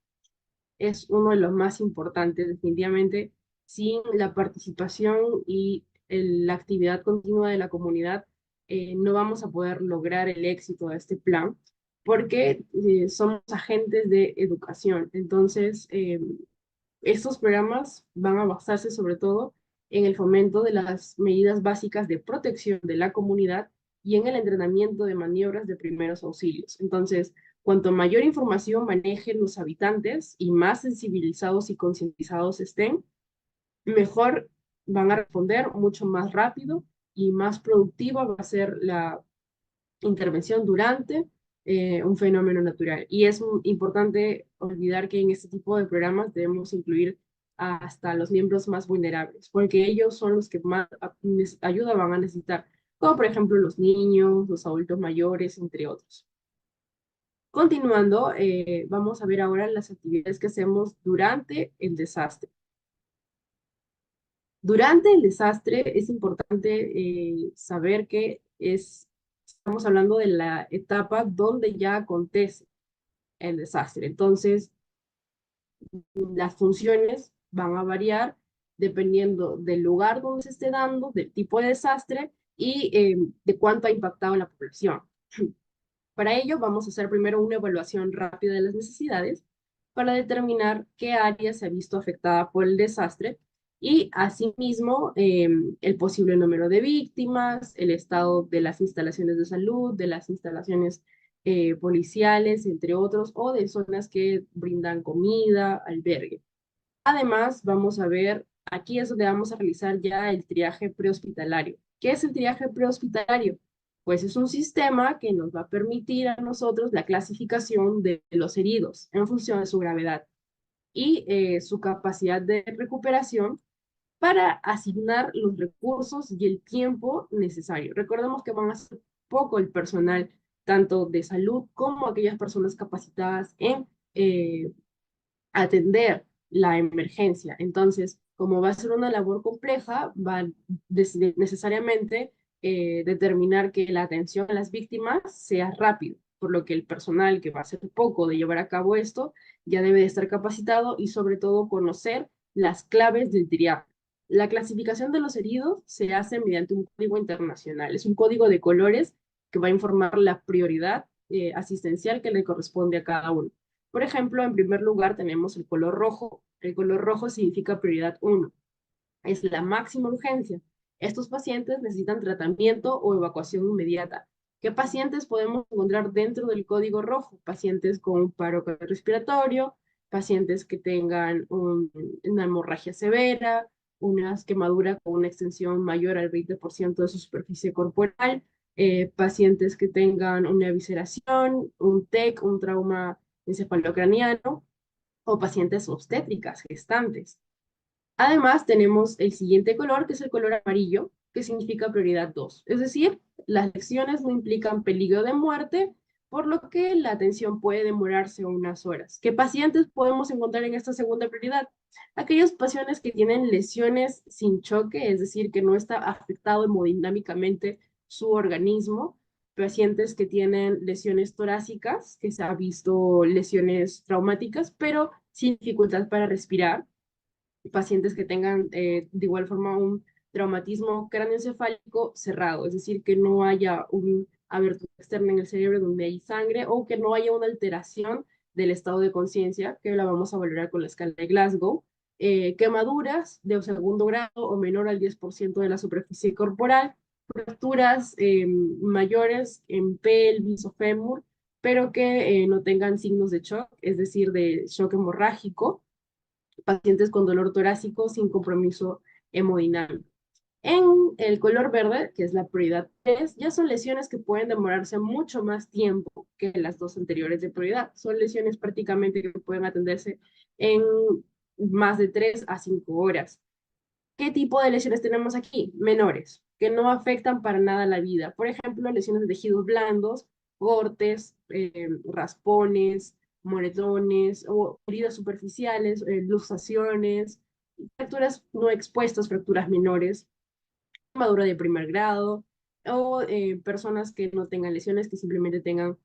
es uno de los más importantes, definitivamente. Sin la participación y la actividad continua de la comunidad, no vamos a poder lograr el éxito de este plan, porque somos agentes de educación. Entonces, estos programas van a basarse sobre todo en el fomento de las medidas básicas de protección de la comunidad y en el entrenamiento de maniobras de primeros auxilios. Entonces, cuanto mayor información manejen los habitantes y más sensibilizados y concientizados estén, mejor van a responder mucho más rápido y más productiva va a ser la intervención durante un fenómeno natural. Y es importante olvidar que en este tipo de programas debemos incluir hasta los miembros más vulnerables, porque ellos son los que más ayuda van a necesitar, como por ejemplo los niños, los adultos mayores, entre otros. Continuando, vamos a ver ahora las actividades que hacemos durante el desastre. Durante el desastre es importante saber que estamos hablando de la etapa donde ya acontece el desastre. Entonces, las funciones van a variar dependiendo del lugar donde se esté dando, del tipo de desastre y de cuánto ha impactado en la población. Para ello, vamos a hacer primero una evaluación rápida de las necesidades para determinar qué área se ha visto afectada por el desastre Y asimismo, el posible número de víctimas, el estado de las instalaciones de salud, de las instalaciones policiales, entre otros, o de zonas que brindan comida, albergue. Además, vamos a ver, aquí es donde vamos a realizar ya el triaje prehospitalario. ¿Qué es el triaje prehospitalario? Pues es un sistema que nos va a permitir a nosotros la clasificación de los heridos en función de su gravedad y su capacidad de recuperación para asignar los recursos y el tiempo necesario. Recordemos que van a ser poco el personal, tanto de salud como aquellas personas capacitadas en atender la emergencia. Entonces, como va a ser una labor compleja, va a necesariamente determinar que la atención a las víctimas sea rápido, por lo que el personal que va a ser poco de llevar a cabo esto ya debe de estar capacitado y sobre todo conocer las claves del triaje. La clasificación de los heridos se hace mediante un código internacional. Es un código de colores que va a informar la prioridad asistencial que le corresponde a cada uno. Por ejemplo, en primer lugar tenemos el color rojo. El color rojo significa prioridad 1. Es la máxima urgencia. Estos pacientes necesitan tratamiento o evacuación inmediata. ¿Qué pacientes podemos encontrar dentro del código rojo? Pacientes con un paro respiratorio, pacientes que tengan una hemorragia severa, una quemadura con una extensión mayor al 20% de su superficie corporal, pacientes que tengan una evisceración, un TEC, un trauma encefalocraniano, o pacientes obstétricas, gestantes. Además, tenemos el siguiente color, que es el color amarillo, que significa prioridad 2. Es decir, las lesiones no implican peligro de muerte, por lo que la atención puede demorarse unas horas. ¿Qué pacientes podemos encontrar en esta segunda prioridad? Aquellos pacientes que tienen lesiones sin choque, es decir, que no está afectado hemodinámicamente su organismo, pacientes que tienen lesiones torácicas, que se ha visto lesiones traumáticas, pero sin dificultad para respirar, pacientes que tengan de igual forma un traumatismo cráneoencefálico cerrado, es decir, que no haya una abertura externa en el cerebro donde hay sangre o que no haya una alteración del estado de conciencia, que la vamos a valorar con la escala de Glasgow, quemaduras de segundo grado o menor al 10% de la superficie corporal, fracturas mayores en pelvis o fémur, pero que no tengan signos de shock, es decir, de shock hemorrágico, pacientes con dolor torácico sin compromiso hemodinámico. En el color verde, que es la prioridad 3, ya son lesiones que pueden demorarse mucho más tiempo que las dos anteriores de prioridad. Son lesiones prácticamente que pueden atenderse en más de 3 a 5 horas. ¿Qué tipo de lesiones tenemos aquí? Menores, que no afectan para nada la vida. Por ejemplo, lesiones de tejidos blandos, cortes, raspones, moretones o heridas superficiales, luxaciones, fracturas no expuestas, fracturas menores, quemadura de primer grado, o personas que no tengan lesiones, que simplemente tengan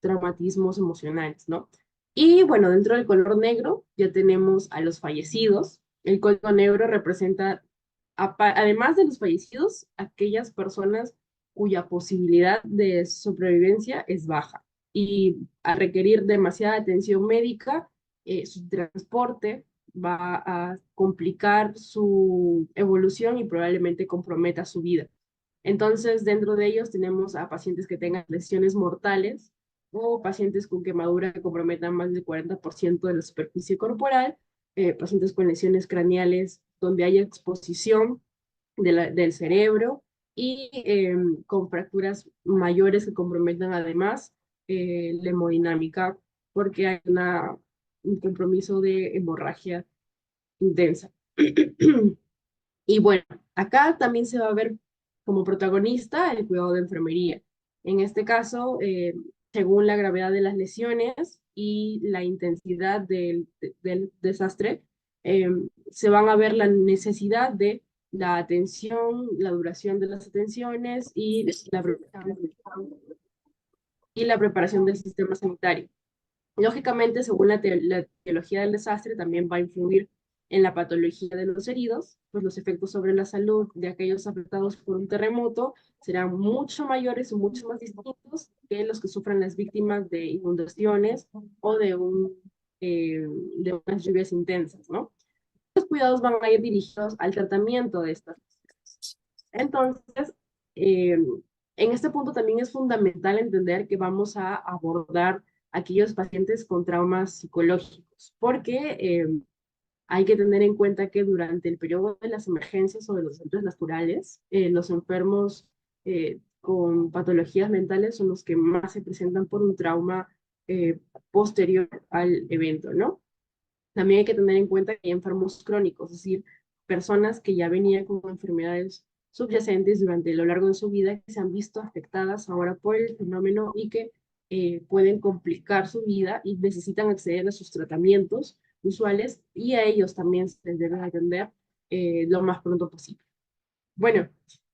traumatismos emocionales, ¿no? Y bueno, dentro del color negro ya tenemos a los fallecidos. El color negro representa, además de los fallecidos, aquellas personas cuya posibilidad de sobrevivencia es baja y a requerir demasiada atención médica, su transporte va a complicar su evolución y probablemente comprometa su vida. Entonces, dentro de ellos tenemos a pacientes que tengan lesiones mortales o pacientes con quemadura que comprometan más del 40% de la superficie corporal, pacientes con lesiones craneales donde haya exposición del cerebro y con fracturas mayores que comprometan además la hemodinámica porque hay un compromiso de hemorragia intensa. Y bueno, acá también se va a ver como protagonista el cuidado de enfermería. En este caso, según la gravedad de las lesiones y la intensidad del desastre, se van a ver la necesidad de la atención, la duración de las atenciones y la preparación del sistema sanitario. Lógicamente, según la teología del desastre, también va a influir en la patología de los heridos, pues los efectos sobre la salud de aquellos afectados por un terremoto serán mucho mayores y mucho más distintos que los que sufran las víctimas de inundaciones o de unas lluvias intensas, ¿no? Los cuidados van a ir dirigidos al tratamiento de estas lesiones. Entonces, en este punto también es fundamental entender que vamos a abordar aquellos pacientes con traumas psicológicos, porque hay que tener en cuenta que durante el periodo de las emergencias o de los desastres naturales, los enfermos con patologías mentales son los que más se presentan por un trauma posterior al evento, ¿no? También hay que tener en cuenta que hay enfermos crónicos, es decir, personas que ya venían con enfermedades subyacentes durante lo largo de su vida que se han visto afectadas ahora por el fenómeno y que pueden complicar su vida y necesitan acceder a sus tratamientos usuales y a ellos también se les debe atender lo más pronto posible. Bueno,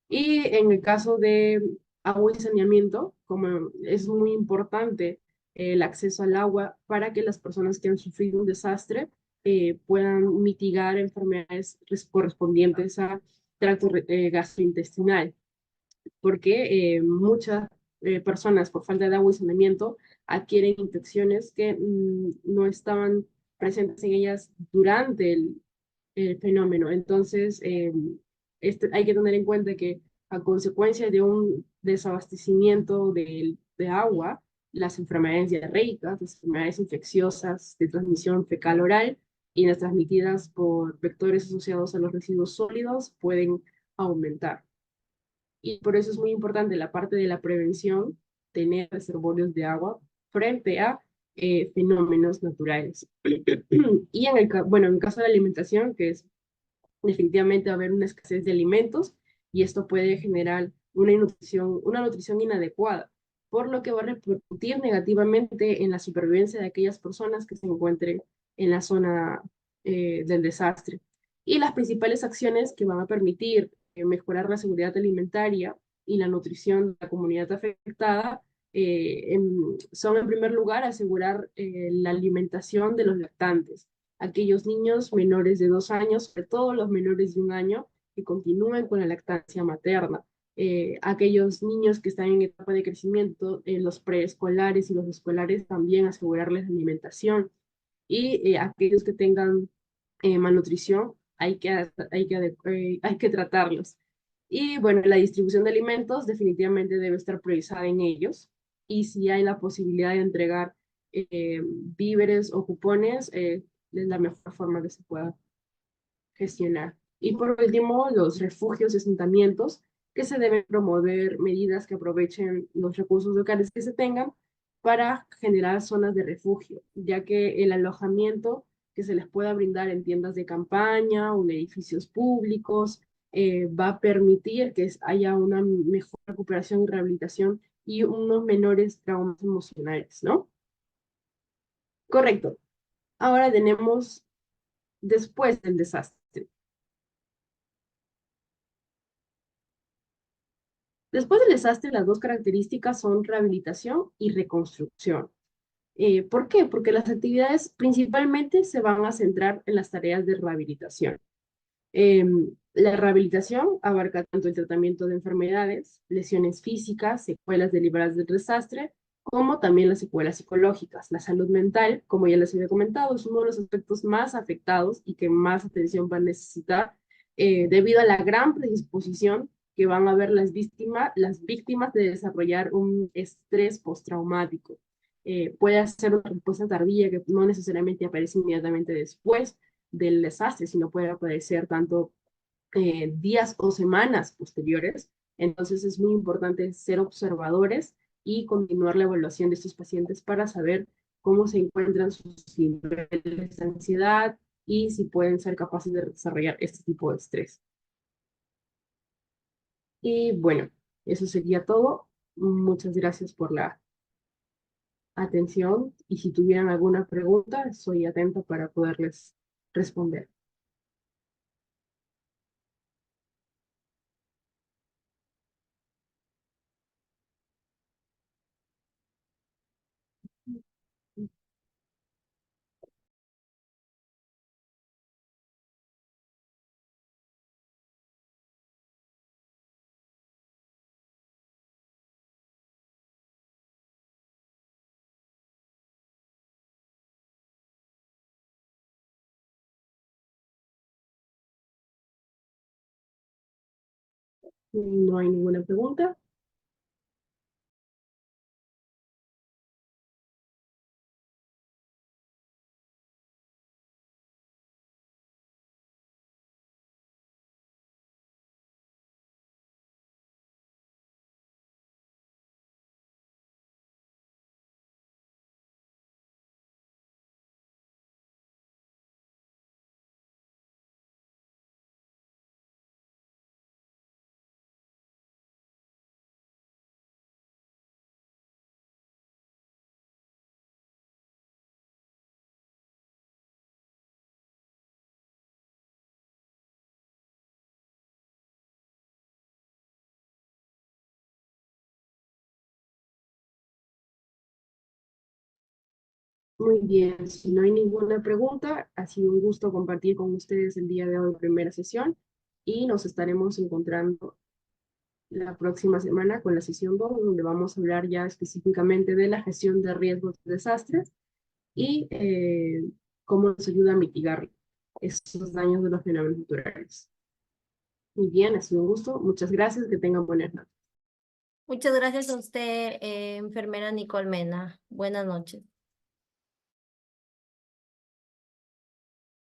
y en el caso de agua y saneamiento, como es muy importante el acceso al agua para que las personas que han sufrido un desastre puedan mitigar enfermedades correspondientes a tracto gastrointestinal, porque muchas personas por falta de agua y saneamiento adquieren infecciones que no estaban presentes en ellas durante el fenómeno. Entonces, hay que tener en cuenta que a consecuencia de un desabastecimiento de agua, las enfermedades diarreicas, las enfermedades infecciosas de transmisión fecal-oral y las transmitidas por vectores asociados a los residuos sólidos pueden aumentar. Y por eso es muy importante la parte de la prevención, tener reservorios de agua frente a fenómenos naturales. Y en el caso de la alimentación, que es definitivamente va a haber una escasez de alimentos y esto puede generar una nutrición inadecuada, por lo que va a repercutir negativamente en la supervivencia de aquellas personas que se encuentren en la zona del desastre. Y las principales acciones que van a permitir mejorar la seguridad alimentaria y la nutrición de la comunidad afectada son en primer lugar asegurar la alimentación de los lactantes, aquellos niños menores de 2 años, sobre todo los menores de 1 año, que continúen con la lactancia materna. Aquellos niños que están en etapa de crecimiento, los preescolares y los escolares, también asegurarles la alimentación. Y aquellos que tengan malnutrición, hay que tratarlos. Y bueno, la distribución de alimentos definitivamente debe estar priorizada en ellos. Y si hay la posibilidad de entregar víveres o cupones, es la mejor forma que se pueda gestionar. Y por último, los refugios y asentamientos, que se deben promover medidas que aprovechen los recursos locales que se tengan para generar zonas de refugio, ya que el alojamiento que se les pueda brindar en tiendas de campaña o en edificios públicos va a permitir que haya una mejor recuperación y rehabilitación y unos menores traumas emocionales, ¿no? Correcto. Ahora tenemos después del desastre. Después del desastre, las dos características son rehabilitación y reconstrucción. ¿Por qué? Porque las actividades principalmente se van a centrar en las tareas de rehabilitación. La rehabilitación abarca tanto el tratamiento de enfermedades, lesiones físicas, secuelas derivadas del desastre, como también las secuelas psicológicas. La salud mental, como ya les había comentado, es uno de los aspectos más afectados y que más atención va a necesitar debido a la gran predisposición que van a ver las víctimas de desarrollar un estrés postraumático. Puede ser una respuesta tardía que no necesariamente aparece inmediatamente después del desastre, sino puede aparecer tanto días o semanas posteriores. Entonces es muy importante ser observadores y continuar la evaluación de estos pacientes para saber cómo se encuentran sus niveles de ansiedad y si pueden ser capaces de desarrollar este tipo de estrés. Y bueno, eso sería todo. Muchas gracias por la atención y si tuvieran alguna pregunta, soy atenta para poderles responder. No hay ninguna pregunta. Muy bien, si no hay ninguna pregunta, ha sido un gusto compartir con ustedes el día de hoy, primera sesión, y nos estaremos encontrando la próxima semana con la sesión 2, donde vamos a hablar ya específicamente de la gestión de riesgos de desastres y cómo nos ayuda a mitigar esos daños de los fenómenos naturales. Muy bien, ha sido un gusto. Muchas gracias, que tengan buenas noches. Muchas gracias a usted, enfermera Nicole Mena. Buenas noches.